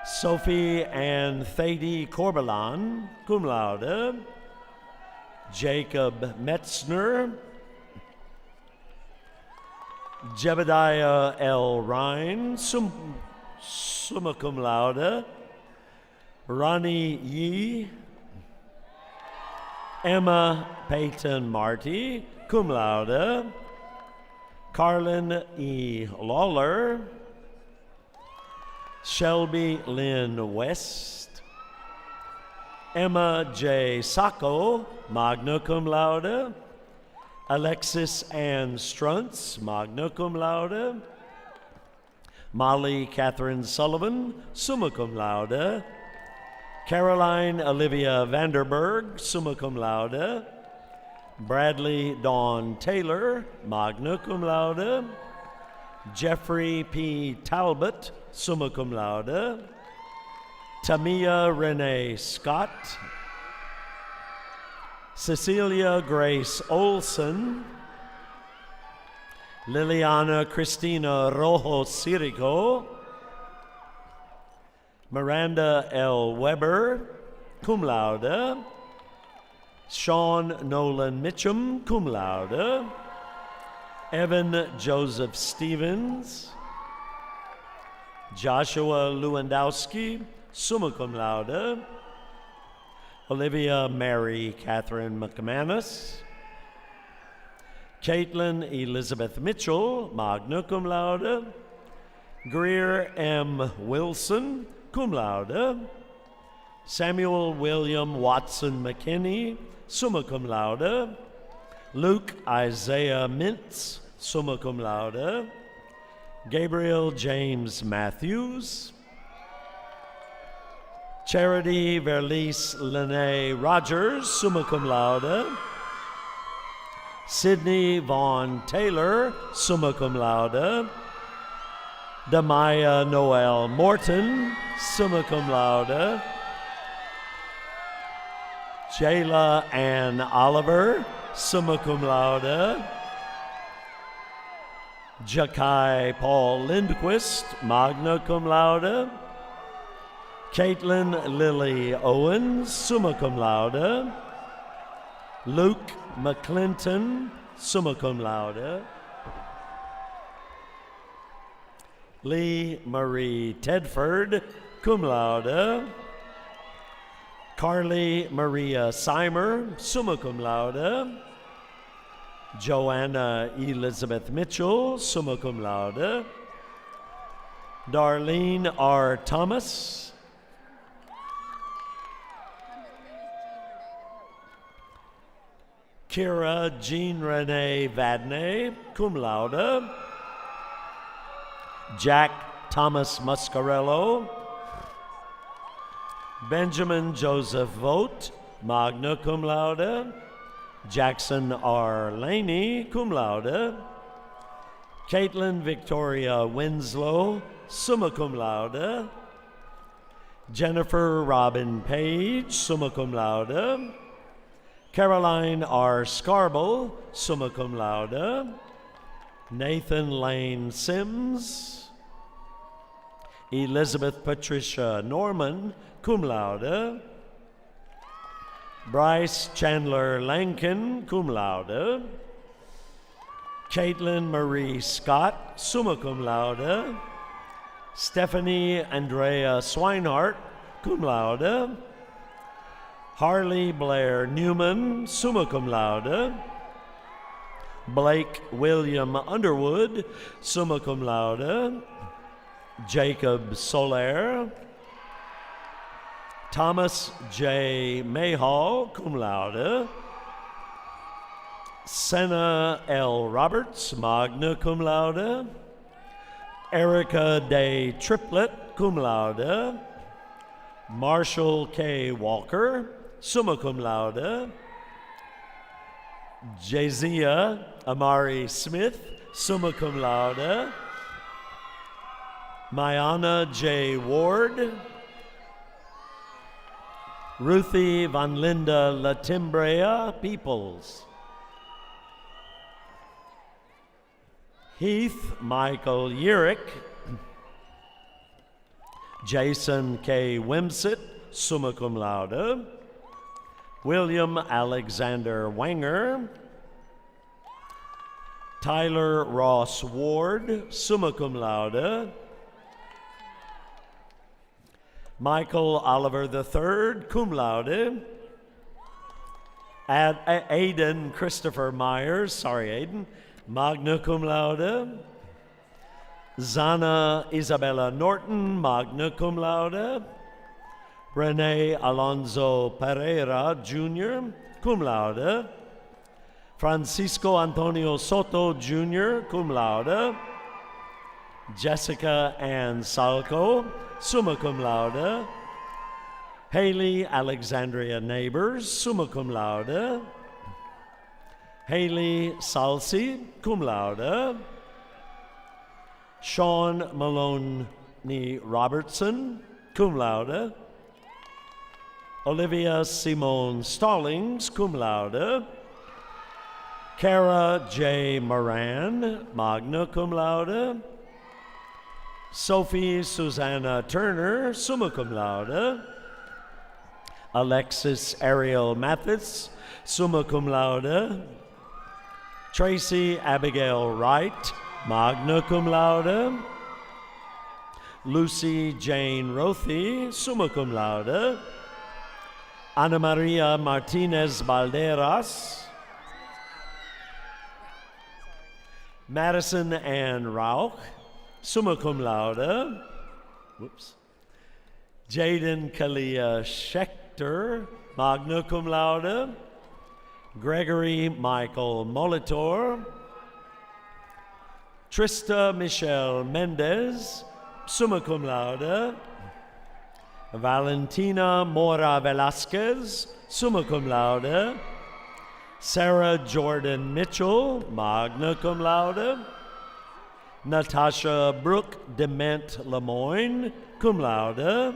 Sophie Ann Thady Corbelan, cum laude. Jacob Metzner. Jebediah L. Ryan, summa cum laude. Ronnie Yee. Emma Peyton Marty, cum laude. Carlin E. Lawler. Shelby Lynn West. Emma J. Sacco, magna cum laude. Alexis Ann Struntz, magna cum laude. Molly Catherine Sullivan, summa cum laude. Caroline Olivia Vanderberg, summa cum laude. Bradley Dawn Taylor, magna cum laude. Jeffrey P. Talbot, summa cum laude. Tamia Renee Scott. Cecilia Grace Olson. Liliana Cristina Rojo Sirico. Miranda L. Weber, cum laude. Sean Nolan Mitchum, cum laude. Evan Joseph Stevens. Joshua Lewandowski, summa cum laude. Olivia Mary Catherine McManus. Caitlin Elizabeth Mitchell, magna cum laude. Greer M. Wilson, cum laude. Samuel William Watson McKinney, summa cum laude. Luke Isaiah Mintz, summa cum laude. Gabriel James Matthews. Charity Verlice Lene Rogers, summa cum laude. Sydney Vaughn Taylor, summa cum laude. Damaya Noel Morton, summa cum laude. Jayla Ann Oliver, summa cum laude. Jakai Paul Lindquist, magna cum laude. Caitlin Lily Owens, summa cum laude. Luke McClinton, summa cum laude. Lee Marie Tedford, cum laude. Carly Maria Simer, summa cum laude. Joanna Elizabeth Mitchell, summa cum laude. Darlene R. Thomas. Kira Jean Renee Vadney, cum laude. Jack Thomas Muscarello. Benjamin Joseph Vogt, magna cum laude. Jackson R. Laney, cum laude. Caitlin Victoria Winslow, summa cum laude. Jennifer Robin Page, summa cum laude. Caroline R. Scarble, summa cum laude. Nathan Lane Sims. Elizabeth Patricia Norman, cum laude. Bryce Chandler Lankin, cum laude. Caitlin Marie Scott, summa cum laude. Stephanie Andrea Swinehart, cum laude. Harley Blair Newman, summa cum laude. Blake William Underwood, summa cum laude. Jacob Soler. Thomas J. Mayhall, cum laude. Senna L. Roberts, magna cum laude. Erica Day Triplett, cum laude. Marshall K. Walker, summa cum laude. Jazia Amari Smith, summa cum laude. Mayana J. Ward. Ruthie Van Linda Latimbrea Peoples. Heath Michael Yerick. Jason K. Wimsett, summa cum laude. William Alexander Wanger. Tyler Ross Ward, summa cum laude. Michael Oliver III, cum laude. Aiden Christopher Myers, sorry Aiden, magna cum laude. Zana Isabella Norton, magna cum laude. Rene Alonso Pereira Jr., cum laude. Francisco Antonio Soto Jr., cum laude. Jessica Ann Salco, summa cum laude. Haley Alexandria Neighbors, summa cum laude. Haley Salsi, cum laude. Sean Maloney Robertson, cum laude. Olivia Simone Stallings, cum laude. Kara J. Moran, magna cum laude. Sophie Susanna Turner, summa cum laude. Alexis Ariel Mathis, summa cum laude. Tracy Abigail Wright, magna cum laude. Lucy Jane Rothy, summa cum laude. Ana Maria Martinez Balderas. Madison Ann Rauch, summa cum laude. Whoops. Jaden Kalia Schechter, magna cum laude. Gregory Michael Molitor. Trista Michelle Mendez, summa cum laude. Valentina Mora Velasquez, summa cum laude. Sarah Jordan Mitchell, magna cum laude. Natasha Brooke Dement Lemoyne, cum laude.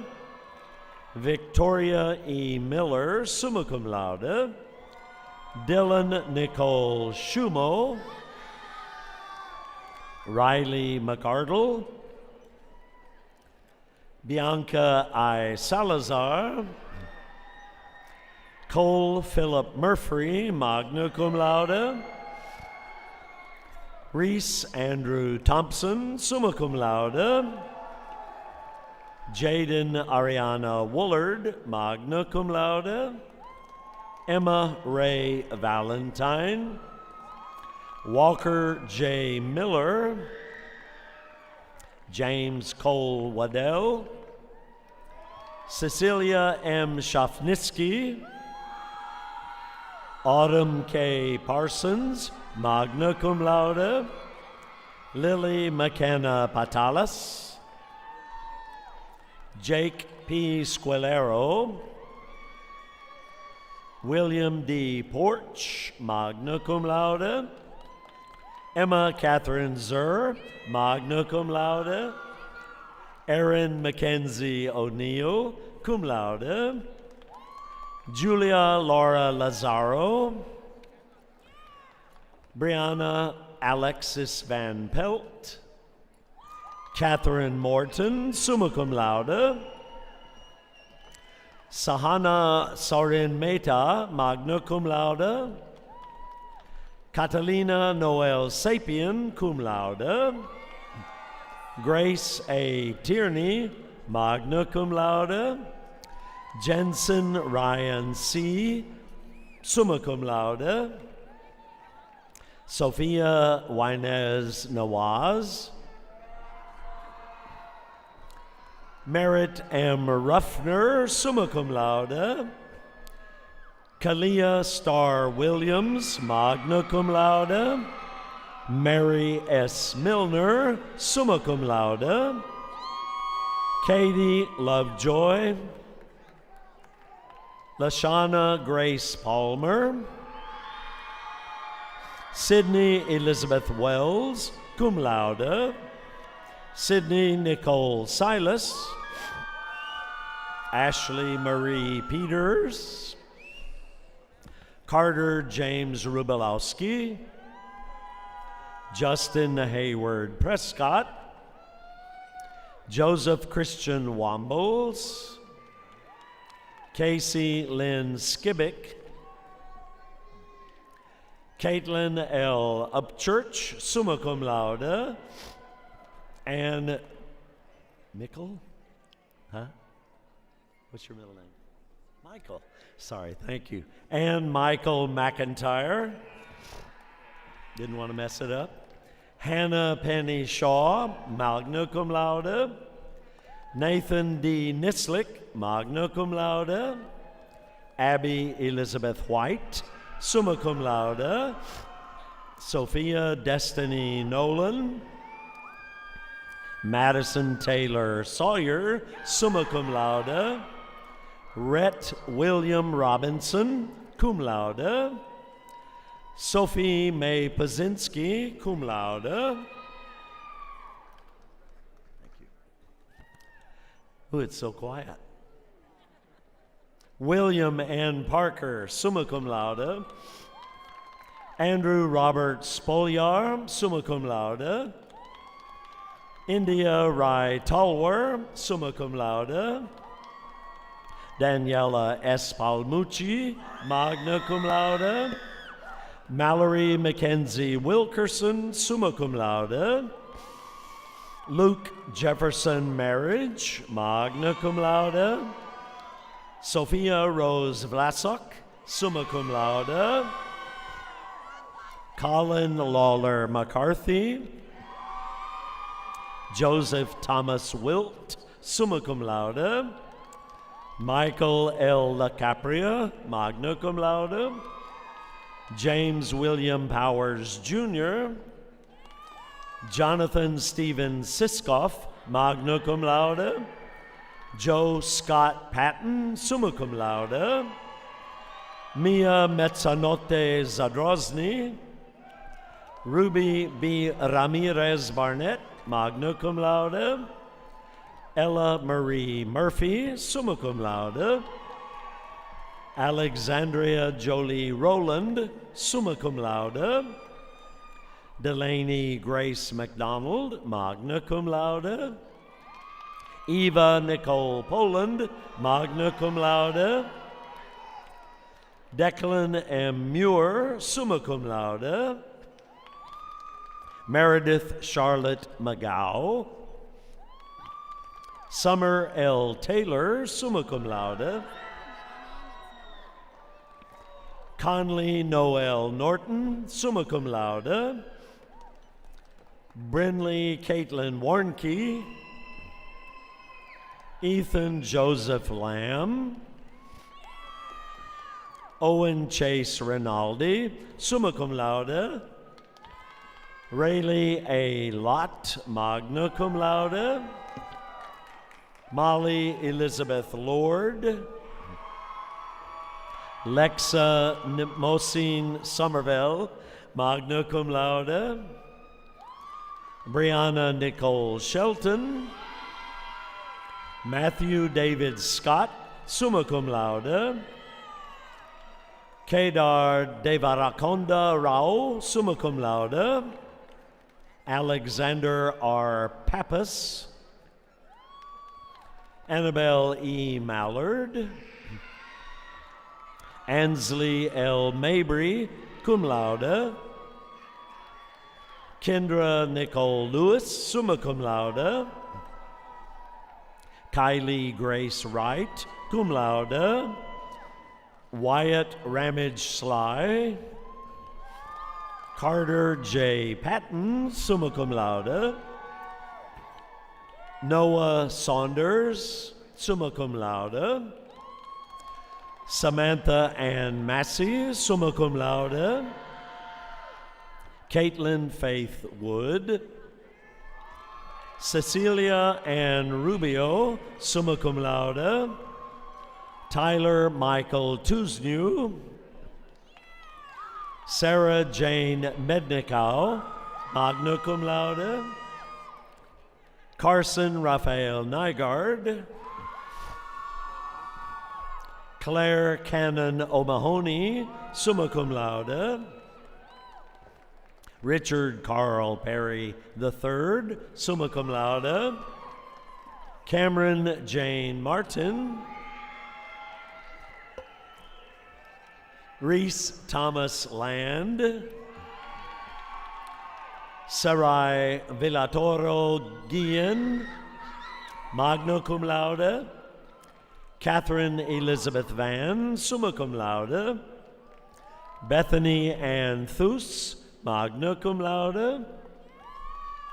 Victoria E. Miller, summa cum laude. Dylan Nicole Schumo. Riley McArdle. Bianca I. Salazar. Cole Philip Murphy, magna cum laude. Reese Andrew Thompson, summa cum laude. Jaden Ariana Woolard, magna cum laude. Emma Ray Valentine. Walker J. Miller. James Cole Waddell. Cecilia M. Shafnitsky. Autumn K. Parsons, magna cum laude. Lily McKenna Patalas. Jake P. Squilero. William D. Porch, magna cum laude. Emma Catherine Zur, magna cum laude. Erin Mackenzie O'Neill, cum laude. Julia Laura Lazaro. Brianna Alexis Van Pelt. Catherine Morton, summa cum laude. Sahana Sorin Mehta, magna cum laude. Catalina Noel Sapien, cum laude. Grace A. Tierney, magna cum laude. Jensen Ryan C., summa cum laude. Sophia Winez Nawaz. Merritt M. Ruffner, summa cum laude. Kalia Starr Williams, magna cum laude. Mary S. Milner, summa cum laude. Katie Lovejoy. Lashana Grace Palmer. Sydney Elizabeth Wells, cum laude. Sydney Nicole Silas. Ashley Marie Peters. Carter James Rubalowski. Justin Hayward Prescott. Joseph Christian Wombles. Casey Lynn Skibbick. Caitlin L. Upchurch, summa cum laude. Ann Mickle? Huh? What's your middle name? Michael. Sorry, thank you. Ann Michael McIntyre. Didn't want to mess it up. Hannah Penny Shaw, magna cum laude. Nathan D. Nislick, magna cum laude. Abby Elizabeth White, summa cum laude. Sophia Destiny Nolan. Madison Taylor Sawyer, summa cum laude. Rhett William Robinson, cum laude. Sophie Mae Pazinski, cum laude. Thank you. Ooh, it's so quiet. William N. Parker, summa cum laude. Andrew Robert Spolyar, summa cum laude. India Rai Talwar, summa cum laude. Daniela S. Palmucci, magna cum laude. Mallory Mackenzie Wilkerson, summa cum laude. Luke Jefferson Marriage, magna cum laude. Sophia Rose Vlasok, summa cum laude. Colin Lawler McCarthy. Joseph Thomas Wilt, summa cum laude. Michael L. LaCapria, magna cum laude. James William Powers Jr. Jonathan Stephen Siskoff, magna cum laude. Joe Scott Patton, summa cum laude. Mia Mezzanotte Zadrozny. Ruby B. Ramirez Barnett, magna cum laude. Ella Marie Murphy, summa cum laude. Alexandria Jolie Rowland, summa cum laude. Delaney Grace McDonald, magna cum laude. Eva Nicole Poland, magna cum laude. Declan M. Muir, summa cum laude. Meredith Charlotte McGow. Summer L. Taylor, summa cum laude. Conley Noel Norton, summa cum laude. Brinley Caitlin Warnke. Ethan Joseph Lamb. Owen Chase Rinaldi, summa cum laude. Rayleigh A. Lott, magna cum laude. Molly Elizabeth Lord. Lexa Mosine Somerville, magna cum laude. Brianna Nicole Shelton. Matthew David Scott, summa cum laude. Kedar Devarakonda Rao, summa cum laude. Alexander R. Pappas. Annabelle E. Mallard. Ansley L. Mabry, cum laude. Kendra Nicole Lewis, summa cum laude. Kylie Grace Wright, cum laude. Wyatt Ramage Sly. Carter J. Patton, summa cum laude. Noah Saunders, summa cum laude. Samantha Ann Massey, summa cum laude. Caitlin Faith Wood. Cecilia Ann Rubio, summa cum laude. Tyler Michael Tuznew. Sarah Jane Mednikow, magna cum laude. Carson Raphael Nygaard. Claire Cannon O'Mahony, summa cum laude. Richard Carl Perry III, summa cum laude. Cameron Jane Martin. Reese Thomas Land. Sarai Villatoro Guillen, magna cum laude. Catherine Elizabeth Van, summa cum laude. Bethany Ann Thus, magna cum laude.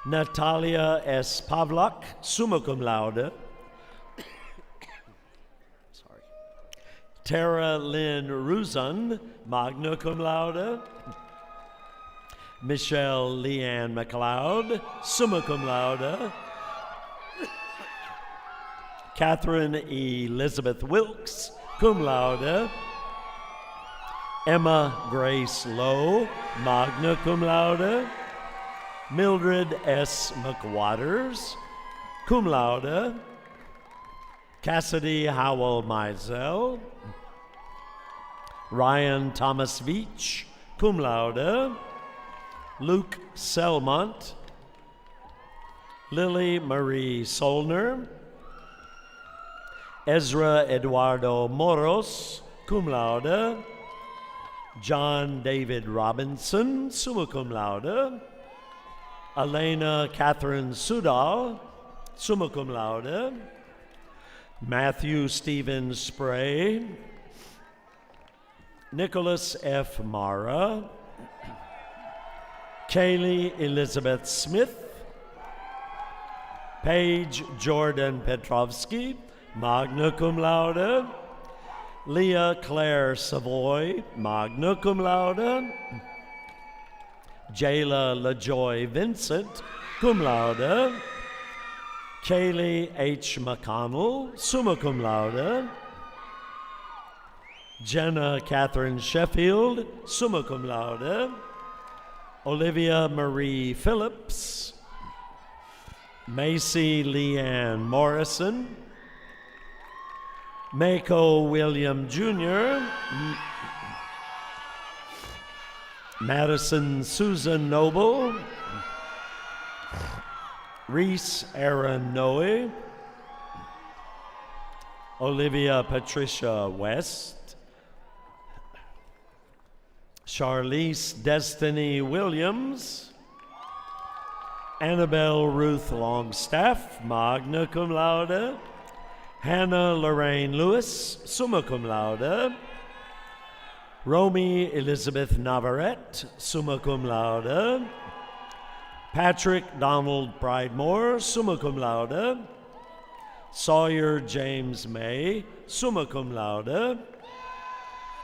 Natalia S. Pavlak, summa cum laude. Sorry. Tara Lynn Ruzan, magna cum laude. Michelle Leanne McLeod, summa cum laude. Catherine Elizabeth Wilkes, cum laude. Emma Grace Lowe, magna cum laude. Mildred S. McWaters, cum laude. Cassidy Howell Mizell. Ryan Thomas Veach, cum laude. Luke Selmont. Lily Marie Solner. Ezra Eduardo Moros, cum laude. John David Robinson, summa cum laude. Elena Catherine Sudal, summa cum laude. Matthew Stephen Spray. Nicholas F. Mara. Kaylee Elizabeth Smith. Paige Jordan Petrovsky, magna cum laude. Leah Claire Savoy, magna cum laude. Jayla LaJoy Vincent, cum laude. Kaylee H. McConnell, summa cum laude. Jenna Catherine Sheffield, summa cum laude. Olivia Marie Phillips. Macy Leanne Morrison. Mako William Jr. Madison Susan Noble. Reese Aaron Noe. Olivia Patricia West. Charlize Destiny Williams. Annabelle Ruth Longstaff, magna cum laude. Hannah Lorraine Lewis, summa cum laude. Romy Elizabeth Navarrete, summa cum laude. Patrick Donald Pridemore, summa cum laude. Sawyer James May, summa cum laude.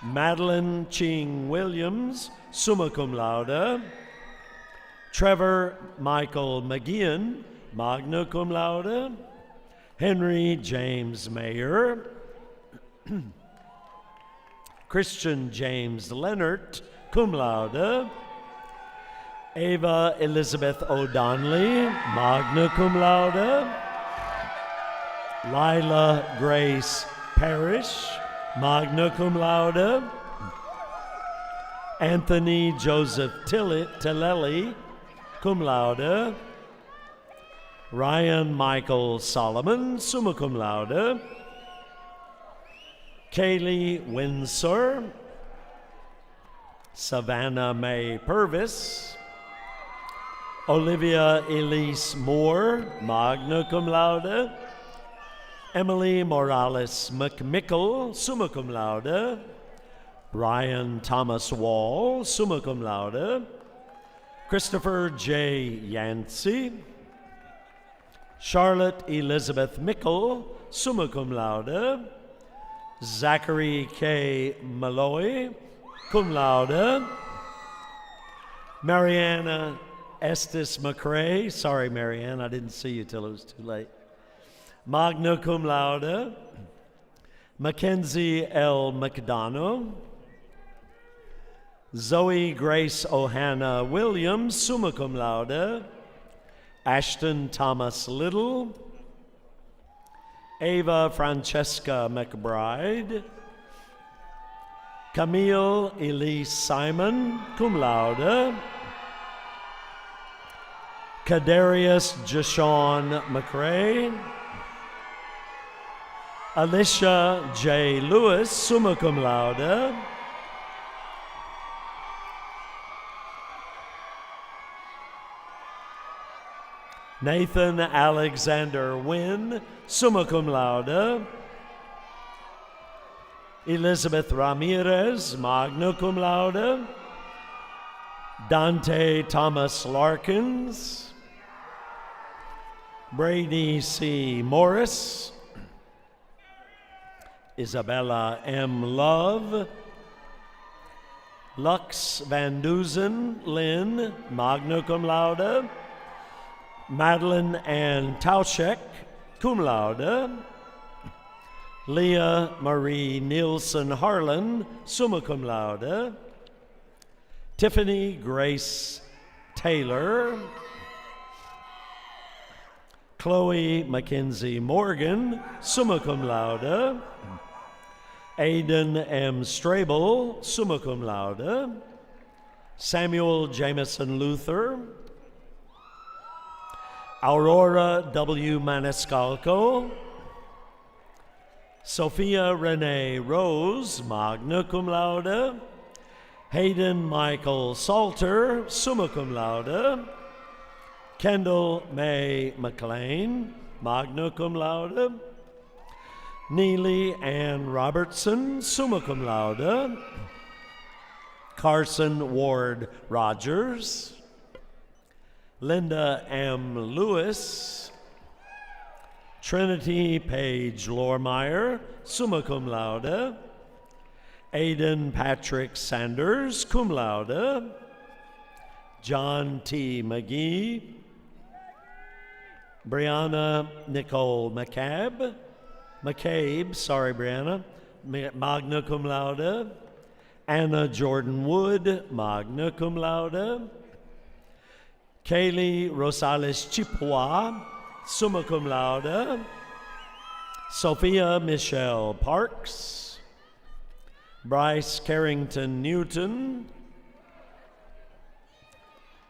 Madeline Ching Williams, summa cum laude. Trevor Michael McGeehan, magna cum laude. Henry James Mayer. Christian James Leonard, cum laude. Ava Elizabeth O'Donnelly, magna cum laude. Lila Grace Parrish, magna cum laude. Anthony Joseph Tillelli, cum laude. Ryan Michael Solomon, summa cum laude. Kaylee Windsor. Savannah Mae Purvis. Olivia Elise Moore, magna cum laude. Emily Morales McMickle, summa cum laude. Brian Thomas Wall, summa cum laude. Christopher J. Yancey. Charlotte Elizabeth Mickle, summa cum laude. Zachary K. Malloy, cum laude. Mariana Estes McCrae, sorry Marianne, I didn't see you till it was too late. Magna cum laude. Mackenzie L. McDonough. Zoe Grace Ohana Williams, summa cum laude. Ashton Thomas Little. Ava Francesca McBride. Camille Elise Simon, cum laude. Kadarius Jashawn McRae. Alicia J. Lewis, summa cum laude. Nathan Alexander Wynn, summa cum laude. Elizabeth Ramirez, magna cum laude. Dante Thomas Larkins. Brady C. Morris. Isabella M. Love. Lux Van Duzen Lynn, magna cum laude. Madeline Ann Tauschek, cum laude. Leah Marie Nielsen Harlan, summa cum laude. Tiffany Grace Taylor. Chloe Mackenzie Morgan, summa cum laude. Aidan M. Strable, summa cum laude. Samuel Jameson Luther. Aurora W. Maniscalco. Sophia Renee Rose, magna cum laude. Hayden Michael Salter, summa cum laude. Kendall May McLean, magna cum laude. Neely Ann Robertson, summa cum laude. Carson Ward Rogers. Linda M. Lewis. Trinity Page Lormeyer, summa cum laude. Aidan Patrick Sanders, cum laude. John T. McGee. Brianna Nicole McCabe, sorry Brianna, magna cum laude. Anna Jordan Wood, magna cum laude. Kaylee Rosales Chipwa, summa cum laude. Sophia Michelle Parks. Bryce Carrington Newton.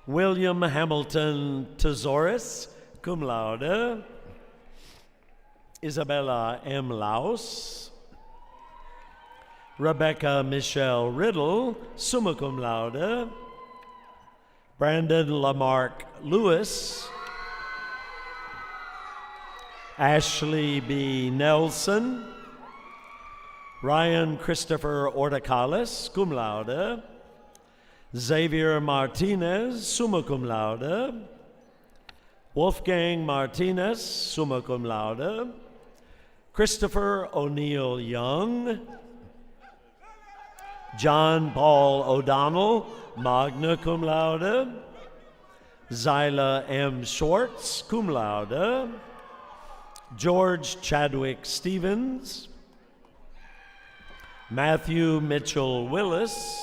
William Hamilton Tesoris, cum laude. Isabella M. Laus. Rebecca Michelle Riddle, summa cum laude. Brandon Lamarck Lewis. Ashley B. Nelson. Ryan Christopher Ortacales, cum laude. Xavier Martinez, summa cum laude. Wolfgang Martinez, summa cum laude. Christopher O'Neill Young. John Paul O'Donnell, magna cum laude. Zyla M. Schwartz, cum laude. George Chadwick Stevens. Matthew Mitchell Willis.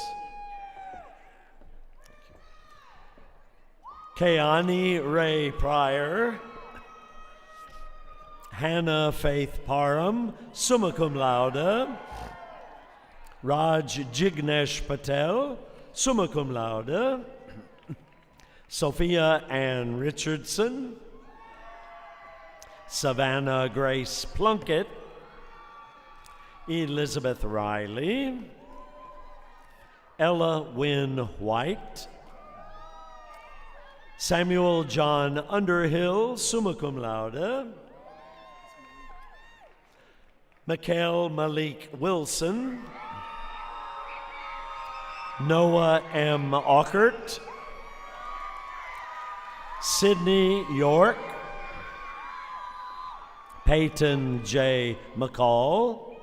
Keani Ray Pryor. Hannah Faith Parham, summa cum laude. Raj Jignesh Patel, summa cum laude. Sophia Ann Richardson. Savannah Grace Plunkett. Elizabeth Riley. Ella Wynn White. Samuel John Underhill, summa cum laude. Mikhail Malik Wilson. Noah M. Auckert. Sydney York. Peyton J. McCall.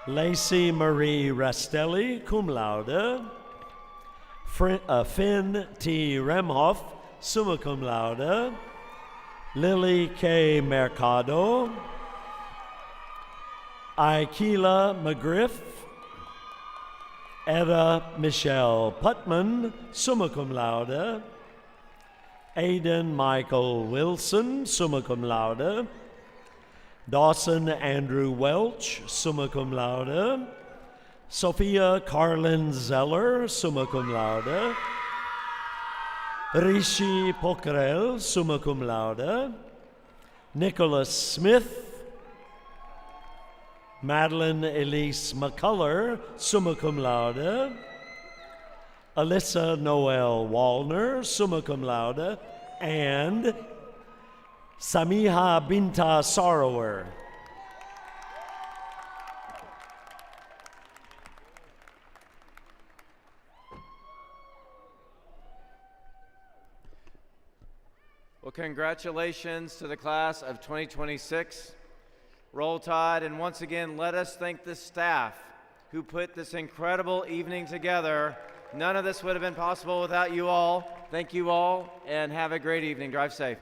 Lacey Marie Rastelli, cum laude. Finn T. Remhoff, summa cum laude. Lily K. Mercado. Aikila McGriff. Etta Michelle Putman, summa cum laude. Aidan Michael Wilson, summa cum laude. Dawson Andrew Welch, summa cum laude. Sophia Carlin Zeller, summa cum laude. Rishi Pokrel, summa cum laude. Nicholas Smith. Madeline Elise McCullough, summa cum laude. Alyssa Noel Wallner, summa cum laude. And Samiha Binta Sorrower. Well, congratulations to the class of 2026. Roll Tide, and once again, let us thank the staff who put this incredible evening together. None of this would have been possible without you all. Thank you all, and have a great evening. Drive safe.